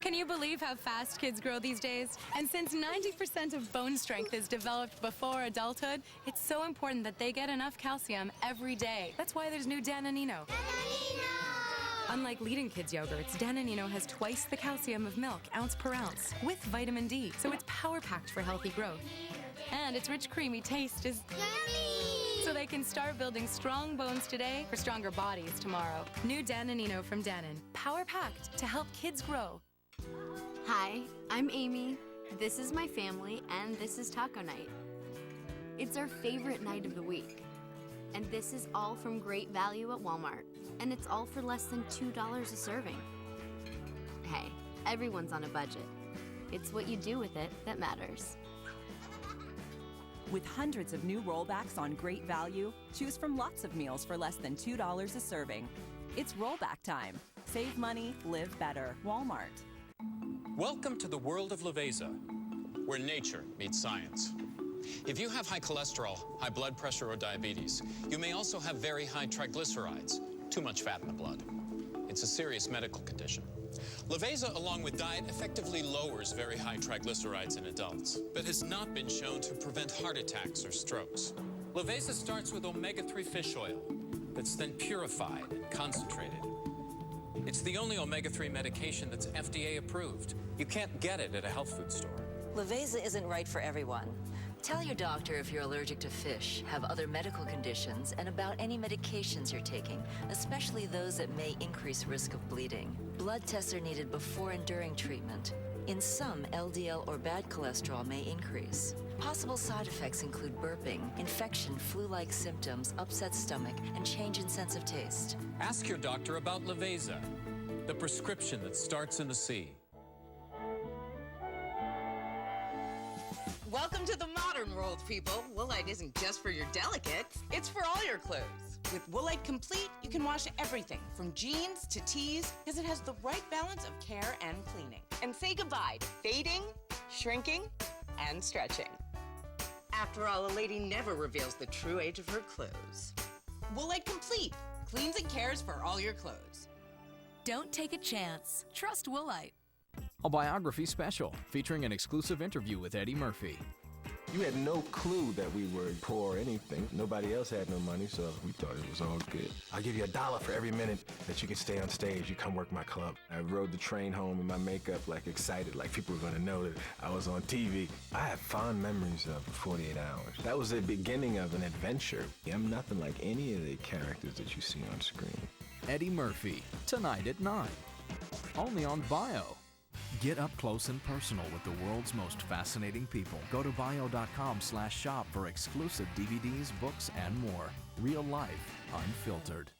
Can you believe how fast kids grow these days? And since 90% of bone strength is developed before adulthood, it's so important that they get enough calcium every day. That's why there's new Danonino. Unlike leading kids' yogurts, Danonino has twice the calcium of milk, ounce per ounce, with vitamin D, so it's power-packed for healthy growth. And its rich, creamy taste is yummy! So they can start building strong bones today for stronger bodies tomorrow. New Danonino from Danon, power-packed to help kids grow. Hi, I'm Amy. This is my family, and this is taco night. It's our favorite night of the week. And this is all from great value at Walmart. And it's all for less than $2 a serving. Hey, everyone's on a budget. It's what you do with it that matters. With hundreds of new rollbacks on great value, choose from lots of meals for less than $2 a serving. It's rollback time. Save money, live better. Walmart. Welcome to the world of Laveza, where nature meets science. If you have high cholesterol, high blood pressure, or diabetes, you may also have very high triglycerides, too much fat in the blood. It's a serious medical condition. Laveza, along with diet, effectively lowers very high triglycerides in adults, but has not been shown to prevent heart attacks or strokes. Laveza starts with omega-3 fish oil that's then purified and concentrated. It's the only omega-3 medication that's FDA approved. You can't get it at a health food store. Laveza isn't right for everyone. Tell your doctor if you're allergic to fish, have other medical conditions, and about any medications you're taking, especially those that may increase risk of bleeding. Blood tests are needed before and during treatment. In some, LDL or bad cholesterol may increase. Possible side effects include burping, infection, flu-like symptoms, upset stomach, and change in sense of taste. Ask your doctor about Laveza, the prescription that starts in the sea. Welcome to the modern world, people. Woolite isn't just for your delicates, it's for all your clothes. With Woolite Complete, you can wash everything from jeans to tees because it has the right balance of care and cleaning. And say goodbye to fading, shrinking, and stretching. After all, a lady never reveals the true age of her clothes. Woolite Complete cleans and cares for all your clothes. Don't take a chance. Trust Woolite. A biography special featuring an exclusive interview with Eddie Murphy. You had no clue that we were poor or anything. Nobody else had no money, so we thought it was all good. I'll give you $1 for every minute that you can stay on stage. You come work my club. I rode the train home in my makeup, like excited, like people were gonna know that I was on TV. I have fond memories of 48 Hours. That was the beginning of an adventure. I'm nothing like any of the characters that you see on screen. Eddie Murphy, tonight at 9. Only on Bio. Get up close and personal with the world's most fascinating people. Go to bio.com/shop for exclusive DVDs, books, and more. Real life, unfiltered.